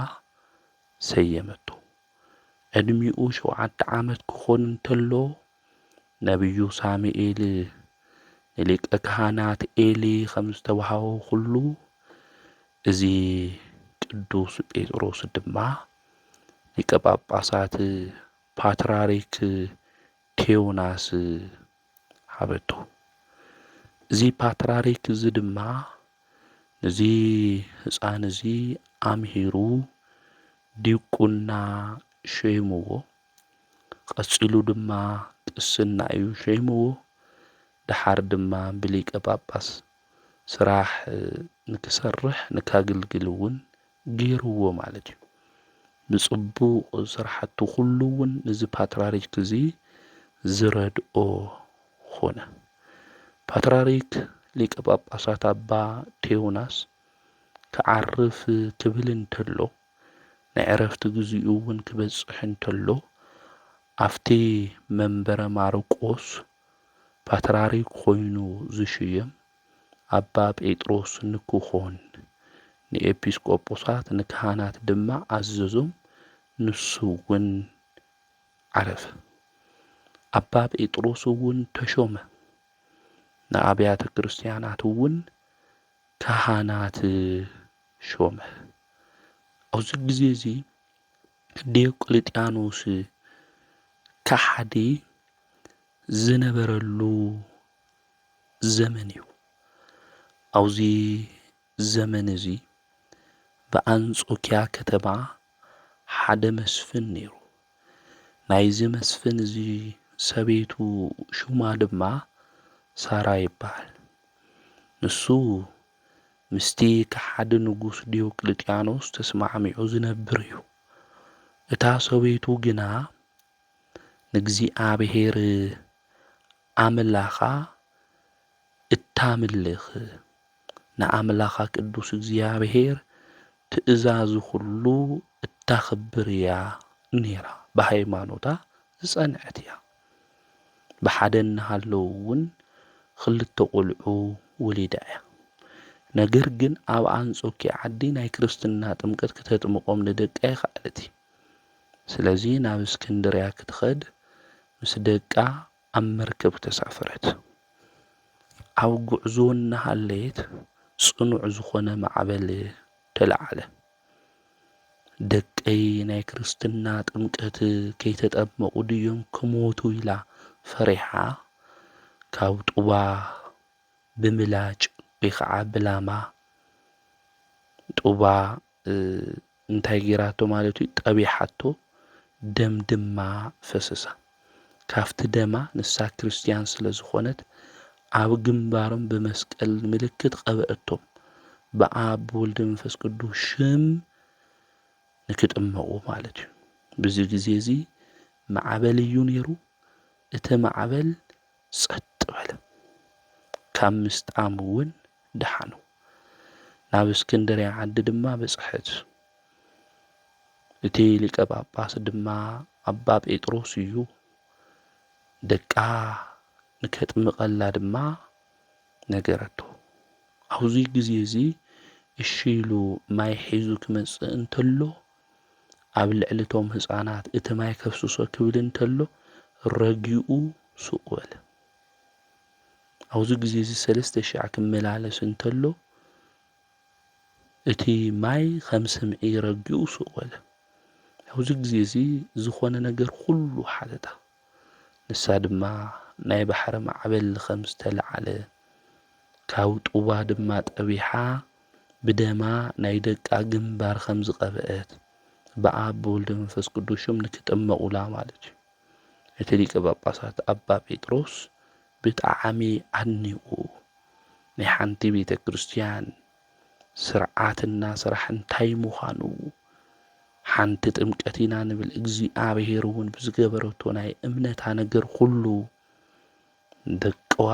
ሰየመቱ። ዕድሚኡ 7 ዓመት ክኾን እንተሎ ነቢዩ ሳሙኤል ንሊቀ ካህናት ኤሊ ከም ዝተዋህቦ ኩሉ እዚ ቅዱስ ጴጥሮስ ድማ ሊቀ ጳጳሳት ፓትርያርክ ቴዎናስ ሃበቶ። እዚ ፓትርያርክ እዚ ድማ እዚ ህፃን እዚ ኣምሂሩ ዲቁና ሸይምዎ። ቀፂሉ ድማ ቅስና እዩ ሸይምዎ። ድሓር ድማ ብሊቀ ጳጳስ ስራሕ ንክሰርሕ ንከገልግል እውን ገይርዎ ማለት እዩ። ብጽቡቕ ስራሕቱ ኩሉ እውን እዚ ፓትርያርክ እዚ ዝረድኦ ኾነ። ፓትርያርክ ሊቀ ጳጳሳት ኣባ ቴዎናስ ክዓርፍ ክብል እንተሎ ናይ ዕረፍቲ ግዚኡ እውን ክበጽሕ እንተሎ ኣፍቲ መንበረ ማርቆስ ፓትርያርክ ኮይኑ ዝሽየም ኣባ ጴጥሮስ ንክኾን ንኤጲስቆጶሳት ንካህናት ድማ ኣዘዞም። ንሱ እውን ዓረፈ። ኣባ ጴጥሮስ እውን ተሾመ። ንኣብያተ ክርስቲያናት እውን ካህናት ሾመ። ኣብዚ ግዜ እዚ ዲዮቅልጥያኖስ ካሓዲ ዝነበረሉ ዘመን እዩ። ኣብዚ ዘመን እዚ በኣንጾኪያ ከተማ ሓደ መስፍን ነይሩ። ናይዚ መስፍን እዚ ሰበይቱ ሹማ ድማ ሳራ ይበሃል። ንሱ ምስቲ ካሓዲ ንጉስ ዲዮቅልጥያኖስ ተስማዕሚዑ ዝነብር እዩ። እታ ሰበይቱ ግና ንእግዚኣብሔር ኣምላኻ እታምልኽ ንኣምላኻ ቅዱስ እግዚኣብሔር ትእዛዙ ኩሉ እታኽብር እያ ነይራ። ብሃይማኖታ ዝጸንዐት እያ። ብሓደ እናሃለዉ እውን ክልተ ቆልዑ ወሊዳ እያ። ነገር ግን ኣብ አንጾኪያ ዓዲ ናይ ክርስትና ጥምቀት ክተጥምቆም ንደቃ ይኽኣለት። ስለዚ ናብ እስክንድርያ ክትኸድ ምስ ደቃ ኣብ መርከብ ተሳፈረት። ኣብ ጉዕዞ እናሃለየት ጽኑዕ ዝኾነ ማዕበል ተለዓለ። ደቀይ ናይ ክርስትና ጥምቀት ከይተጠመቁ ድዮም ክሞቱ ኢላ ፈሪሓ ካብ ጡባ ብምላጭ ወይ ከዓ ብላማ ጡባ እንታይ ጌራቶ ማለት እዩ ጠቢሓቶ ደም ድማ ፈሰሳ። ካፍቲ ደማ ንሳ ክርስቲያን ስለ ዝኾነት ኣብ ግንባሮም ብመስቀል ምልክት ቀብአቶም። ብኣብ ብወልድ መንፈስ ቅዱስ ሽም ንክጥመቁ ማለት እዩ። በዚ ግዜ እዚ ማዕበል እዩ ነይሩ። እቲ ማዕበል ጸጥ በለ። ካብ ምስጣም እውን ደሓኑ። ናብ እስክንድርያ ዓዲ ድማ በጽሐት። እቲ ሊቀ ጳጳስ ድማ ኣባ ጴጥሮስ እዩ። ደቃ ንከጥምቐላ ድማ ነገረቶ። ኣብዚ ግዜ እዚ እሺ ኢሉ ማይ ሒዙ ክመጽእ እንተሎ ኣብ ልዕሊቶም ህፃናት እቲ ማይ ከፍስሶ ክብል እንተሎ ረጊኡ ሱቕ በለ። ኣብዚ ግዜ እዚ 3000 ክመላለስ እንተሎ እቲ ማይ ከም ሰምዒ ረጊኡ ሱቕ በለ። ኣብዚ ግዜ እዚ ዝኾነ ነገር ኩሉ ሓለታ። ንሳ ድማ ናይ ባሕሪ ማዕበል ከም ዝተለዓለ ካብ ጡባ ድማ ጠቢሓ ብደማ ናይ ደቃ ግንባር ከም ዝቐብአት ብኣብ ብወልድ መንፈስ ቅዱስ ሽም ንክጥመቁላ ማለት እዩ። እቲ ሊቀ ጳጳሳት ኣባ ጴጥሮስ ብጣዕሚ ኣድኒቁ። ናይ ሓንቲ ቤተ ክርስቲያን ስርዓትና ስራሕ እንታይ ምዃኑ ሓንቲ ጥምቀት ኢና ንብል እግዚኣብሔር እውን ብዝገበረቶ ናይ እምነታ ነገር ኩሉ ደቅዋ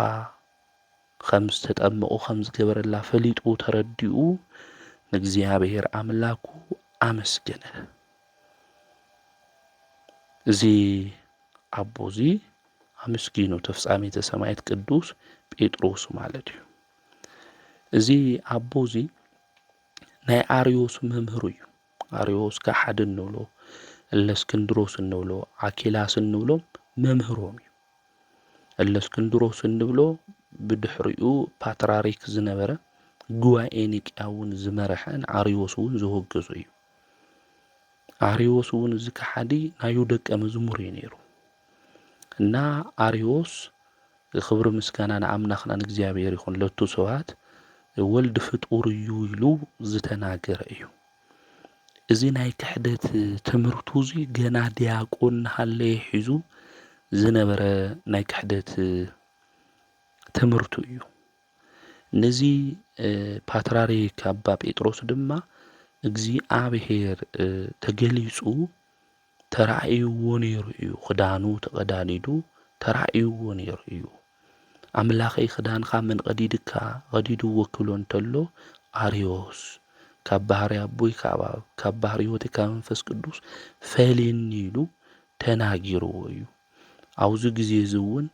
ከም ዝተጠመቁ ከም ዝገበረላ ፈሊጡ ተረዲኡ ንእግዚኣብሔር ኣምላኩ ኣመስገነ። እዚ ኣቦዚ ኣመስጊኑ ተፍጻሜተ ሰማዕት ቅዱስ ጴጥሮስ ማለት እዩ። እዚ ኣቦዚ ናይ ኣርዮስ መምህሩ እዩ። ኣርዮስ ካሓዲ እንብሎ እለእስክንድሮስ እንብሎ ኣኪላስ እንብሎም መምህሮም እዩ። እለእስክንድሮስ እንብሎ ብድሕሪኡ ፓትርያርክ ዝነበረ ጉባኤ ኒቅያ እውን ዝመርሐን ኣርዮስ እውን ዝወገዙ እዩ። ኣርዮስ እውን እዚ ከሓዲ ናዩ ደቀ መዝሙር እዩ ነይሩ እና ኣርዮስ ክብሪ ምስጋና ንኣምላኽና ንእግዚኣብሔር ይኹን ለቱ ሰባት ወልዲ ፍጡር እዩ ኢሉ ዝተናገረ እዩ። እዚ ናይ ክሕደት ትምህርቱ እዚ ገና ዲያቆን ሃለየ ሒዙ ዝነበረ ናይ ክሕደት ትምህርቱ እዩ። ነዚ ፓትርያርክ ኣባ ጴጥሮስ ድማ እግዚኣብሔር ተገሊጹ ተራእይዎ ነይሩ እዩ። ክዳኑ ተቐዳዲዱ ተራእይዎ ነይሩ እዩ። ኣምላኸይ ክዳንኻ መን ቀዲድካ ቀዲድዎ ክብሎ እንተሎ ኣርዮስ ካብ ባህሪ ኣቦይ ካብ ባህሪ ሕይወተይ ካብ መንፈስ ቅዱስ ፈልየኒ ኢሉ ተናጊርዎ እዩ። ኣብዚ ግዜ እዚ እውን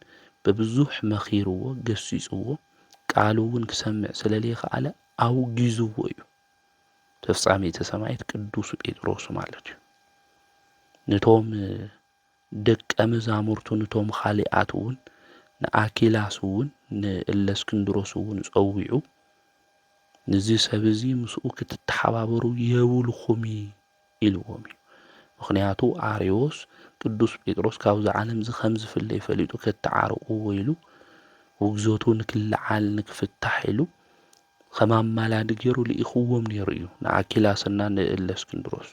ብብዙሕ መኺርዎ ገሲጽዎ ቃሉ እውን ክሰምዕ ስለለይከኣለ ኣውጊዝዎ እዩ። ተፍጻሜተ ሰማዕት ቅዱስ ጴጥሮስ ማለት እዩ። ነቶም ደቀ መዛሙርቱ ነቶም ኻሊኣት እውን ንኣኪላስ እውን ንእለስክንድሮስ እውን ጸዊዑ ነዚ ሰብ እዚ ምስኡ ክትተሓባበሩ የብልኹም ኢልዎም እዩ። ምክንያቱ ኣርዮስ ቅዱስ ጴጥሮስ ካብዚ ዓለም እዚ ከም ዝፍለይ ፈሊጡ ከተዓርቁዎ ኢሉ ውግዘቱ ንክልዓል ንክፍታሕ ኢሉ ከም ኣማላዲ ገይሩ ልኢኽዎም ነይሩ እዩ። ንኣኪላስና ንእለስክንድሮስ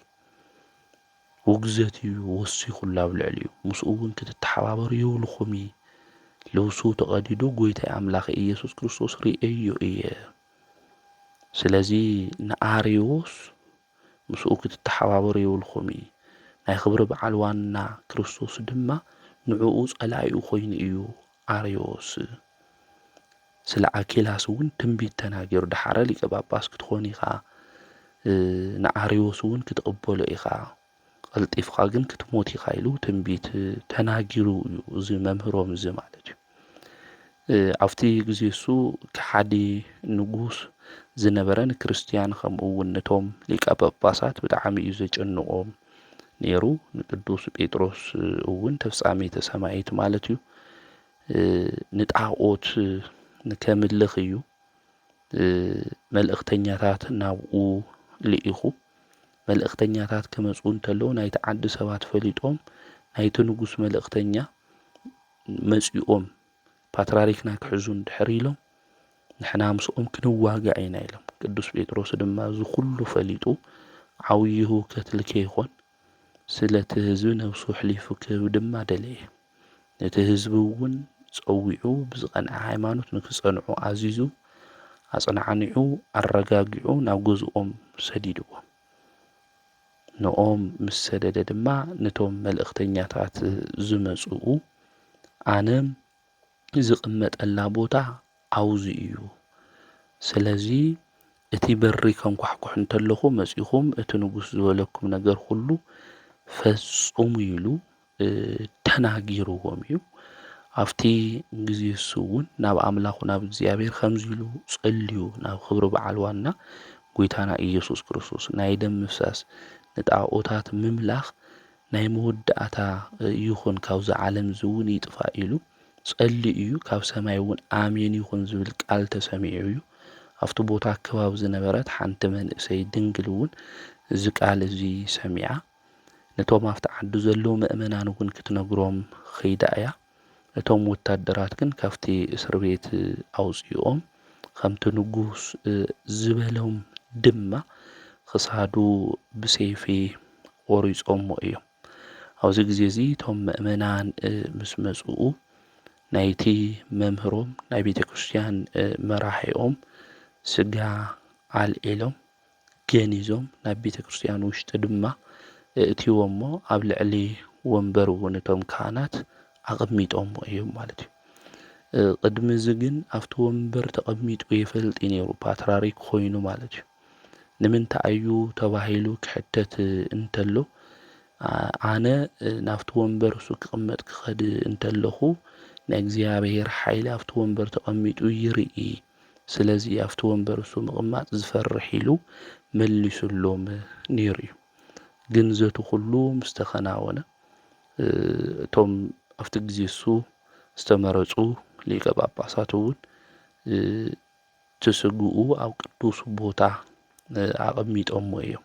ውግዘት እዩ ወሲኹሉ ኣብ ልዕሊኡ ምስኡ እውን ክትተሓባበሩ የብልኹም ልብሱ ተቐዲዱ ጎይታይ ኣምላኽ ኢየሱስ ክርስቶስ ርእዮ እየ። ስለዚ ንኣርዮስ ምስኡ ክትተሓባበሩ የብልኹም ናይ ክብሪ በዓል ዋና ክርስቶስ ድማ ንዕኡ ጸላኢኡ ኮይኑ እዩ ኣርዮስ። ስለ ኣኪላስ እውን ትንቢት ተናጊሩ ድሓረ ሊቀ ጳጳስ ክትኾን ኢኻ ንኣርዮስ እውን ክትቕበሎ ኢኻ ቀልጢፍካ ግን ክትሞት ኢኻ ኢሉ ትንቢት ተናጊሩ እዩ እዚ መምህሮም እዚ ማለት እዩ። ኣብቲ ግዜ እሱ ከሓዲ ንጉስ ዝነበረን ክርስቲያን ከምኡ እውን ነቶም ሊቀ ጳጳሳት ብጣዕሚ እዩ ዘጨንቆም ነይሩ። ንቅዱስ ጴጥሮስ እውን ተፍጻሜተ ሰማዕት ማለት እዩ ንጣዖት ንከምልኽ እዩ መልእኽተኛታት ናብኡ ልኢኹ መልእኽተኛታት ክመፁ እንተለዉ ናይቲ ዓዲ ሰባት ፈሊጦም ናይቲ ንጉስ መልእኽተኛ መጺኦም ፓትርያርክና ክሕዙ እንድሕር ኢሎም ንሕና ምስኦም ክንዋጋዕ ኢና ኢሎም። ቅዱስ ጴጥሮስ ድማ እዚ ኩሉ ፈሊጡ ዓብዪ ህውከት ልከ ይኾን ስለቲ ህዝቢ ነብሱ ሕሊፉ ክህብ ድማ ደለየ። ነቲ ህዝቢ እውን ጸዊዑ ብዝቐንዐ ሃይማኖት ንክጸንዑ ኣዚዙ ኣጽናዕኒዑ ኣረጋጊዑ ናብ ገዝኦም ሰዲድዎም። ንኦም ምስ ሰደደ ድማ ነቶም መልእኽተኛታት ዝመጽኡ ኣነ ዝቕመጠላ ቦታ ኣውዚ እዩ። ስለዚ እቲ በሪ ከንኳሕኩሕ እንተለኹ መጺኹም እቲ ንጉስ ዝበለኩም ነገር ሁሉ ፈጹሙ ኢሉ ተናጊርዎም እዩ። ኣብቲ ግዜ እሱ እውን ናብ ኣምላኹ ናብ እግዚኣብሔር ከምዚ ኢሉ ጸልዩ ናብ ክብሪ በዓል ዋና ጎይታና ኢየሱስ ክርስቶስ ናይ ደም ምፍሳስ ንጣዖታት ምምላኽ ናይ መወዳእታ ይኹን ካብዚ ዓለም እዚ እውን ይጥፋእ ኢሉ ጸሊ እዩ። ካብ ሰማይ እውን ኣሜን ይኹን ዝብል ቃል ተሰሚዑ እዩ። ኣብቲ ቦታ ከባቢ ዝነበረት ሓንቲ መንእሰይ ድንግል እውን እዚ ቃል እዚ ሰሚዓ ነቶም ኣብቲ ዓዲ ዘለዉ ምእመናን እውን ክትነግሮም ኸይዳ እያ። እቶም ወታደራት ግን ካብቲ እስር ቤት ኣውፂኦም ከምቲ ንጉስ ዝበሎም ድማ ክሳዱ ብሰይፊ ቆሪጾሞ እዮም። ኣብዚ ግዜ እዚ እቶም ምእመናን ምስ መጽኡ ናይቲ መምህሮም ናይ ቤተ ክርስቲያን መራሒኦም ስጋ ኣልዒሎም ገኒዞም ናብ ቤተ ክርስቲያን ውሽጢ ድማ እትይዎሞ ኣብ ልዕሊ ወንበር እውን እቶም ካህናት ኣቐሚጦሞ እዮም ማለት እዩ። ቅድሚ እዚ ግን ኣብቲ ወንበር ተቐሚጡ የፈልጥ ነይሩ ፓትርያርክ ኮይኑ ማለት እዩ። ንምንታይ እዩ ተባሂሉ ክሕተት እንተሎ ኣነ ናብቲ ወንበር እሱ ክቕመጥ ክኸድ እንተለኹ ናይ እግዚኣብሔር ሓይሊ ኣብቲ ወንበር ተቐሚጡ ይርኢ፣ ስለዚ ኣብቲ ወንበር እሱ ምቕማጥ ዝፈርሕ ኢሉ መሊሱሎም ነይሩ እዩ። ግን ዘቱ ኩሉ ምስ ተኸናወነ እቶም ኣብቲ ግዜ እሱ ዝተመረፁ ሊቀ ጳጳሳት እውን ትስጉኡ ኣብ ቅዱስ ቦታ ኣቐሚጦሞ እዮም።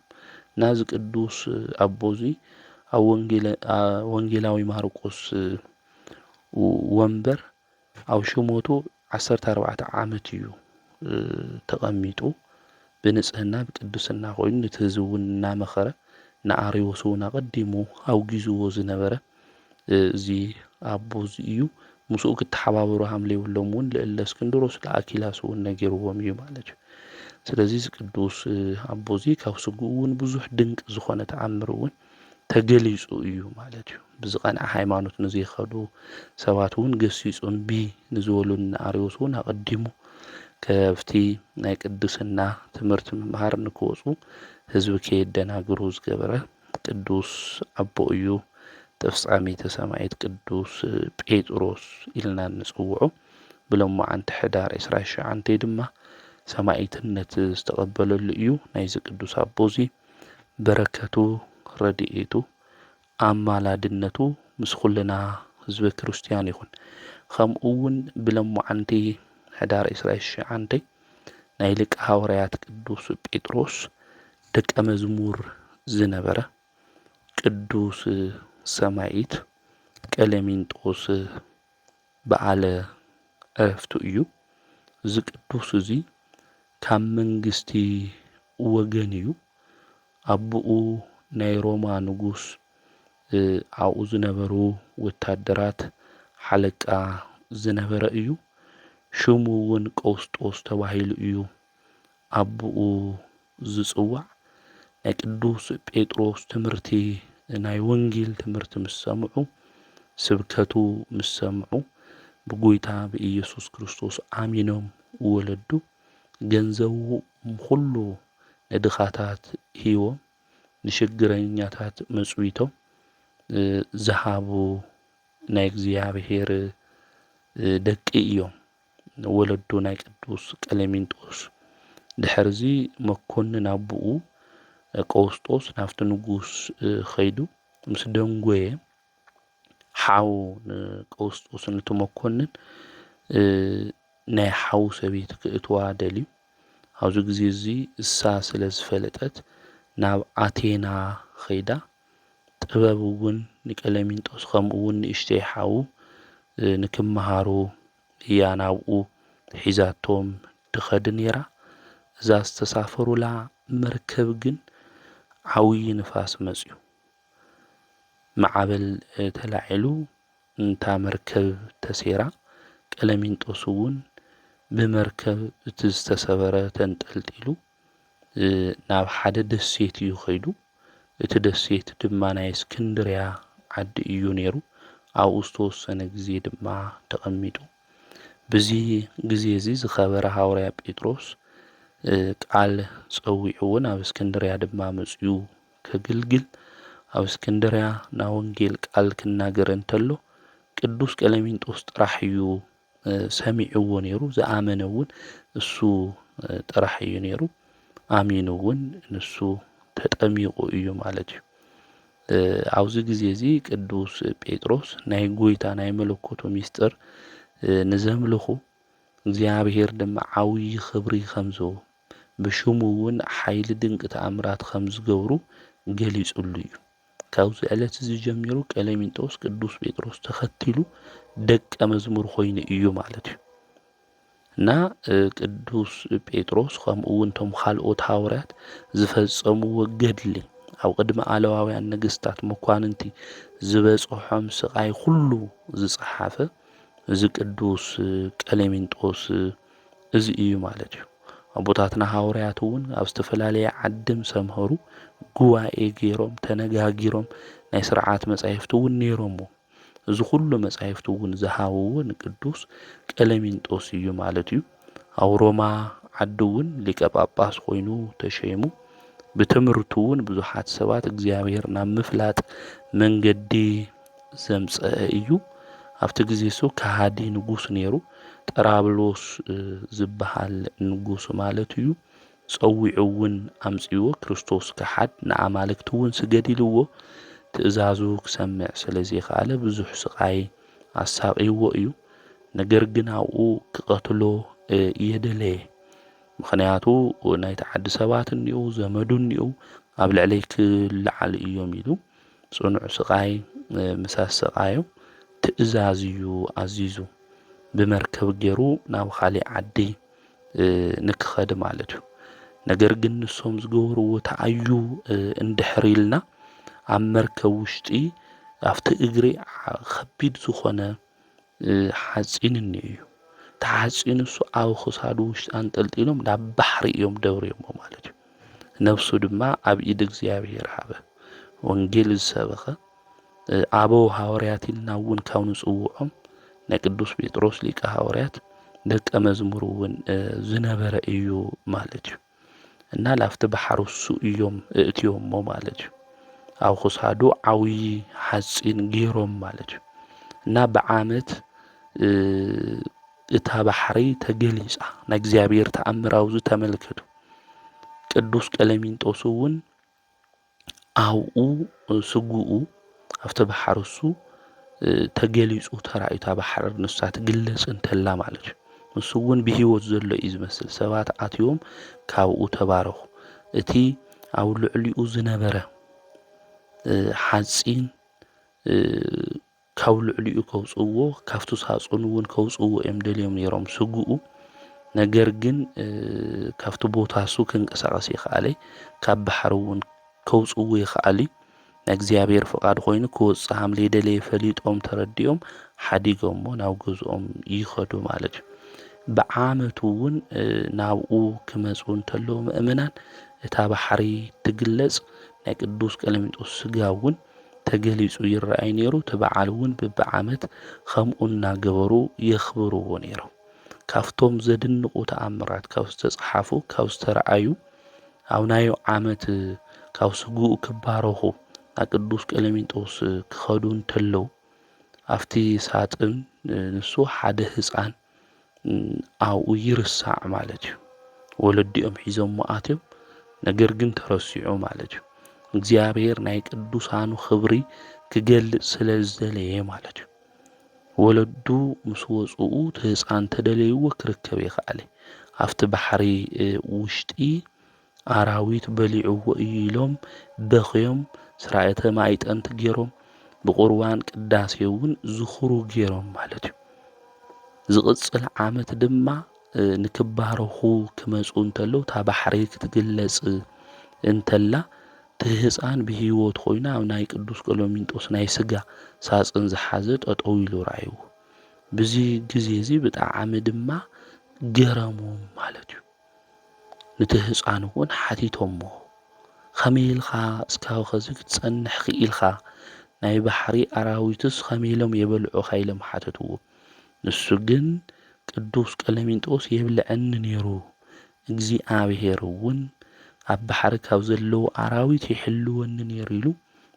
ናዚ ቅዱስ ኣቦዚ ኣብ ወንጌላዊ ማርቆስ ወንበር ኣብ ሽሞቱ 14 ዓመት እዩ ተቐሚጡ ብንጽህና ብቅድስና ኮይኑ ነቲ ህዝቢ እውን እናመኸረ ንኣርዮስ እውን ኣቐዲሙ ኣውጊዝዎ ዝነበረ እዚ ኣቦዚ እዩ። ምስኡ ክትሓባበሩ ሃምለይብሎም እውን ልዕለ እስክንድሮስ ለኣኪላስ እውን ነጊርዎም እዩ ማለት እዩ። ስለዚ እዚ ቅዱስ ኣቦዚ ካብ ስጉኡ እውን ብዙሕ ድንቂ ዝኾነ ተኣምር እውን ተገሊጹ እዩ ማለት እዩ። ብዝቐንዐ ሃይማኖት ንዘይኸዱ ሰባት እውን ገሲጹ እምቢ ንዝበሉ ንኣርዮስ እውን ኣቐዲሙ ከፍቲ ናይ ቅድስና ትምህርቲ ምምሃር ንክወፁ ህዝቢ ከየደናግሩ ዝገበረ ቅዱስ ኣቦ እዩ። ተፍጻሜተ ሰማዕት ቅዱስ ጴጥሮስ ኢልና ንጽውዖ ብሎሙዓንቲ ሕዳር 29 ድማ ሰማዕትነት ዝተቐበለሉ እዩ። ናይዚ ቅዱስ ኣቦዚ በረከቱ ረድኤቱ ኣማላድነቱ ምስ ኩልና ህዝበ ክርስቲያን ይኹን። ከምኡ እውን ብሎሙዓንቲ ሕዳር 29 ናይ ሊቀ ሐዋርያት ቅዱስ ጴጥሮስ ደቀ መዝሙር ዝነበረ ቅዱስ ሰማዕት ቀሌምንጦስ በዓለ ዕረፍቱ እዩ። እዚ ቅዱስ እዚ ካብ መንግስቲ ወገን እዩ። ኣቦኡ ናይ ሮማ ንጉስ ኣብኡ ዝነበሩ ወታደራት ሓለቃ ዝነበረ እዩ። ሽሙ እውን ቀውስጦስ ተባሂሉ እዩ ኣቦኡ ዝጽዋዕ። ናይ ቅዱስ ጴጥሮስ ትምህርቲ ናይ ወንጌል ትምህርቲ ምስ ሰምዑ ስብከቱ ምስ ሰምዑ ብጎይታ ብኢየሱስ ክርስቶስ ኣሚኖም ወለዱ። ገንዘቡ ኩሉ ንድኻታት ሂቦም ንሽግረኛታት መጽዊቶም ዝሃቡ ናይ እግዚኣብሔር ደቂ እዮም ወለዱ ናይ ቅዱስ ቀሌምንጦስ። ድሕርዚ መኮንን ኣቦኡ ቀውስጦስ ናብቲ ንጉስ ኸይዱ ምስ ደንጎየ ሓው ንቀውስጦስ ነቲ መኮንን ናይ ሓው ሰበይቲ ክእትዋ ደልዩ። ኣብዚ ግዜ እዚ እሳ ስለ ዝፈለጠት ናብ ኣቴና ኸይዳ ጥበብ እውን ንቀሌምንጦስ ከምኡ እውን ንእሽተይ ሓው ንክመሃሩ እያ ናብኡ ሒዛቶም ትኸድ ነይራ። እዛ ዝተሳፈሩላ መርከብ ግን ዓብዪ ንፋስ መጽዩ ማዕበል ተላዒሉ እንታ መርከብ ተሴራ። ቀሌምንጦስ እውን ብመርከብ እቲ ዝተሰበረ ተንጠልጢሉ ናብ ሓደ ደሴት እዩ ኸይዱ። እቲ ደሴት ድማ ናይ እስክንድርያ ዓዲ እዩ ነይሩ። ኣብኡ ዝተወሰነ ግዜ ድማ ተቐሚጡ። በዚ ግዜ እዚ ዝኸበረ ሐዋርያ ጴጥሮስ ቃል ፀዊዑ እውን ኣብ እስክንድርያ ድማ መጽዩ ከግልግል ኣብ እስክንድርያ ና ወንጌል ቃል ክናገር እንተሎ ቅዱስ ቀሌምንጦስ ጥራሕ እዩ ሰሚዕዎ ነይሩ። ዝኣመነ እውን እሱ ጥራሕ እዩ ነይሩ። ኣሚኑ እውን ንሱ ተጠሚቑ እዩ ማለት እዩ። ኣብዚ ግዜ እዚ ቅዱስ ጴጥሮስ ናይ ጎይታ ናይ መለኮቱ ምስጢር ንዘምልኹ እግዚኣብሔር ድማ ዓብዪ ክብሪ ከምዝቦ ብሽሙ እውን ሓይሊ ድንቂ ተኣምራት ከም ዝገብሩ ገሊጹሉ እዩ። ካብዚ ዕለት እዚ ጀሚሩ ቀሌምንጦስ ቅዱስ ጴጥሮስ ተኸቲሉ ደቀ መዝሙር ኮይኑ እዩ ማለት እዩ። እና ቅዱስ ጴጥሮስ ከምኡ እውን ቶም ካልኦት ሐዋርያት ዝፈጸምዎ ገድሊ ኣብ ቅድሚ ኣለዋውያን ነገስታት መኳንንቲ ዝበጽሖም ስቃይ ኩሉ ዝጸሓፈ እዚ ቅዱስ ቀሌምንጦስ እዚ እዩ ማለት እዩ። ኣቦታትና ሐዋርያት እውን ኣብ ዝተፈላለየ ዓድም ሰምኸሩ ጉባኤ ገይሮም ተነጋጊሮም ናይ ስርዓት መጻሕፍቲ እውን ነይሮሞ። እዚ ኩሉ መጻሕፍቲ እውን ዝሃብዎ ንቅዱስ ቀሌምንጦስ እዩ ማለት እዩ። ኣብ ሮማ ዓዲ እውን ሊቀ ጳጳስ ኮይኑ ተሸይሙ ብትምህርቱ እውን ብዙሓት ሰባት እግዚኣብሔር ናብ ምፍላጥ መንገዲ ዘምጽአ እዩ። ኣብቲ ግዜ እሱ ከሃዲ ንጉስ ነይሩ። ጠራብሎስ ዝበሃል ንጉስ ማለት እዩ። ፀዊዑ እውን ኣምጽይዎ ክርስቶስ ክሓድ ንኣማልክቲ እውን ስገድ ኢልዎ ትእዛዙ ክሰምዕ ስለዘይከኣለ ብዙሕ ስቃይ ኣሳቂይዎ እዩ። ነገር ግን ኣብኡ ክቐትሎ የደለየ ምክንያቱ ናይ ተዓዲ ሰባት እንዩ ዘመዱ እንዩ ኣብ ልዕለይ ክለዓል እዮም ኢሉ ጽኑዕ ስቃይ ምሳስ ስቃዮ ትእዛዝ እዩ ኣዚዙ ብመርከብ ገይሩ ናብ ካሊእ ዓዲ ንክኸድ ማለት እዩ። ነገር ግን ንሶም ዝገበርዎ ተኣዩ እንድሕር ኢልና ኣብ መርከብ ውሽጢ ኣብቲ እግሪ ከቢድ ዝኾነ ሓፂን እኒአ እዩ። ተሓፂን እሱ ኣብ ክሳዱ ውሽጢ አንጠልጢሎም ናብ ባሕሪ እዮም ደብርዮሞ ማለት እዩ። ነፍሱ ድማ ኣብ ኢድ እግዚኣብሔር ሃበ። ወንጌል ዝሰበኸ ኣበው ሃዋርያት ኢልና እውን ካብ ንጽውዖም ናይ ቅዱስ ጴጥሮስ ሊቀ ሃዋርያት ደቀ መዝሙር እውን ዝነበረ እዩ ማለት እዩ። እና ላፍቲ ባሕሪ እሱ እዮም እእትዮሞ ማለት እዩ። ኣብ ክሳዱ ዓብዪ ሓፂን ገይሮም ማለት እዩ። እና ብዓመት እታ ባሕሪ ተገሊጻ ናይ እግዚኣብሔር ተኣምራዊ ዝተመልከቱ ቅዱስ ቀለሚንጦስ እውን ኣብኡ ስጉኡ ኣብቲ ባሕሪ እሱ ተገሊጹ ተራእዩታ ባሕሪ ንሳ ትግለጽ እንተላ ማለት እዩ። ንሱ እውን ብሂወት ዘሎ እዩ ዝመስል ሰባት ኣትዮም ካብኡ ተባረኹ። እቲ ኣብ ልዕሊኡ ዝነበረ ሓፂን ካብ ልዕሊኡ ከውፅዎ ካብቲ ሳጹን እውን ከውፅዎ እዮም ደልዮም ነይሮም ስጉኡ። ነገር ግን ካብቲ ቦታ እሱ ክንቀሳቐስ ይኽኣለይ ካብ ባሕሪ እውን ከውፅዎ ይኽኣል ናይ እግዚኣብሔር ፍቃድ ኮይኑ ክወፅእ ሃም ለይደለየ ፈሊጦም ተረዲኦም ሓዲጎሞ ናብ ገዝኦም ይኸዱ ማለት እዩ። ብዓመቱ እውን ናብኡ ክመፁ እንተለዉ ምእመናን እታ ባሕሪ ትግለጽ ናይ ቅዱስ ቀለሚንጦስ ስጋ እውን ተገሊጹ ይረአይ ነይሩ። እቲ በዓል እውን በብዓመት ከምኡ እናገበሩ የኽብርዎ ነይሮም። ካብቶም ዘድንቁ ተኣምራት ካብ ዝተጻሓፉ ካብ ዝተረኣዩ ኣብ ናዮ ዓመት ካብ ስጉኡ ክባረኹ ናብ ቅዱስ ቀለሚንጦስ ክኸዱ እንተለዉ ኣብቲ ሳጥን ንሱ ሓደ ህፃን ኣብኡ ይርሳዕ ማለት እዩ። ወለዲኦም ሒዞም ኣትዮም ነገር ግን ተረሲዑ ማለት እዩ። እግዚኣብሔር ናይ ቅዱሳኑ ክብሪ ክገልጽ ስለ ዝደለየ ማለት እዩ። ወለዱ ምስ ወፅኡ ህፃን ተደለይዎ ክርከብ ይኽኣለ ኣብቲ ባሕሪ ውሽጢ ኣራዊት በሊዕዎ እዩ ኢሎም በኽዮም ስራኤተ ማይጠንት ገይሮም ብቁርባን ቅዳሴ እውን ዝኽሩ ገይሮም ማለት እዩ። ዝቕጽል ዓመት ድማ ንክባረኹ ክመፁ እንተለዉ እታ ባሕሪ ክትግለጽ እንተላ እቲ ህፃን ብሂወት ኮይኑ ኣብ ናይ ቅዱስ ቀለሚንጦስ ናይ ስጋ ሳፅን ዝሓዘ ጠጠው ኢሉ ረኣይዎ። ብዚ ግዜ እዚ ብጣዕሚ ድማ ገረሞም ማለት እዩ። ነቲ ህፃን እውን ሓቲቶሞ ከመይ ኢልኻ እስካብ ኸዚ ክትጸንሕ ክኢልካ ናይ ባሕሪ ኣራዊትስ ከመይ ኢሎም የበልዑኻ ኢሎም ሓተትዎ። ንሱ ግን ቅዱስ ቀለሚንጦስ የብልዐኒ ነይሩ እግዚኣብሔር እውን ኣብ ባሕሪ ካብ ዘለዉ ኣራዊት ይሕልወኒ ነይሩ ኢሉ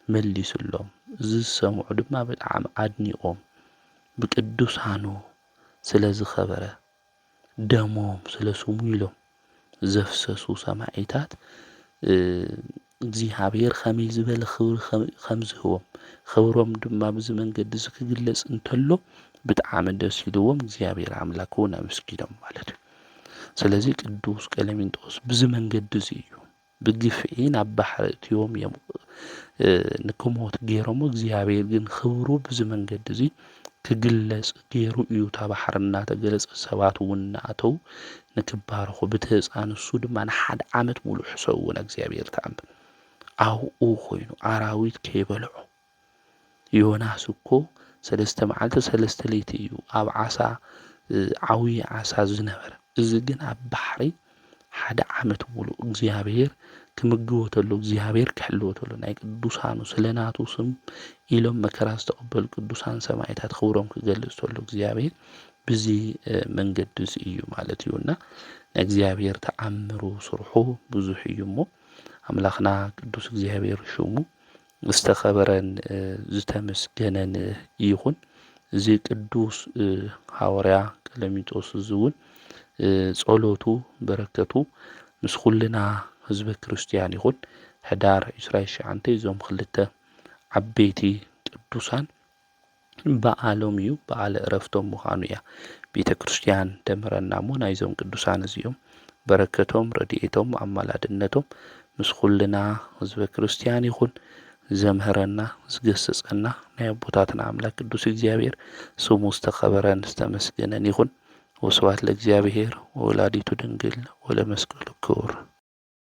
መሊሱሎም። እዚ ዝሰምዑ ድማ ብጣዕሚ ኣድኒቖም ብቅዱሳኑ ስለ ዝኸበረ ደሞም ስለ ስሙ ኢሎም ዘፍሰሱ ሰማዒታት እግዚኣብሔር ከመይ ዝበለ ክብሪ ከም ዝህቦም ክብሮም ድማ ብዚ መንገዲ ዝክግለጽ እንተሎ ብጣዕሚ ደስ ኢልዎም እግዚኣብሔር ኣምላክ እውን ኣመስጊኖም ማለት እዩ። ስለዚ ቅዱስ ቀለሚንጦስ ብዚ መንገዲ እዚ እዩ ብግፍዒ ናብ ባሕሪ እትዮም እዮም ንክሞት ገይሮሞ። እግዚኣብሔር ግን ክብሩ ብዚ መንገዲ እዚ ክግለጽ ገይሩ እዩ። እታ ባሕሪ እናተገለጸ ሰባት እውን እናኣተዉ ንክባረኹ ብቲ ህፃን እሱ ድማ ንሓደ ዓመት ሙሉእ ሕሰብዎ እግዚኣብሔር ተኣምር ኣብኡ ኮይኑ ኣራዊት ከይበልዖ። ዮናስ እኮ 3 መዓልቲ 3 ለይቲ እዩ ኣብ ዓሳ ዓብዪ ዓሳ ዝነበረ። እዚ ግን ኣብ ባሕሪ ሓደ ዓመት ሙሉእ እግዚኣብሔር ክምግቦ ተሎ እግዚኣብሔር ክሕልዎ ተሎ ናይ ቅዱሳኑ ስለናቱ ስም ኢሎም መከራ ዝተቐበሉ ቅዱሳን ሰማዕታት ክብሮም ክገልጽ ተሎ እግዚኣብሔር ብዚ መንገዲ እዚ እዩ ማለት እዩና ናይ እግዚኣብሔር ተኣምሩ ስርሑ ብዙሕ እዩ እሞ ኣምላኽና ቅዱስ እግዚኣብሔር ሽሙ ዝተኸበረን ዝተመስገነን ይኹን። እዚ ቅዱስ ሃዋርያ ቀለሚንጦስ እዚ እውን ጸሎቱ በረከቱ ምስ ኩልና ህዝበ ክርስቲያን ይኹን። ሕዳር 29 እዞም ክልተ ዓበይቲ ቅዱሳን በዓሎም እዩ በዓለ ዕረፍቶም ምዃኑ እያ ቤተ ክርስቲያን ደምረና እሞ ናይዞም ቅዱሳን እዚኦም በረከቶም ረድኤቶም አማላድነቶም ምስ ኩልና ህዝበ ክርስቲያን ይኹን። ዘምህረና ዝገስጸና ናይ አቦታትና አምላክ ቅዱስ እግዚአብሔር ስሙ ዝተኸበረን ዝተመስገነን ይኹን። ወስብሐት ለእግዚአብሔር ወወላዲቱ ድንግል ወለመስቀሉ ክቡር።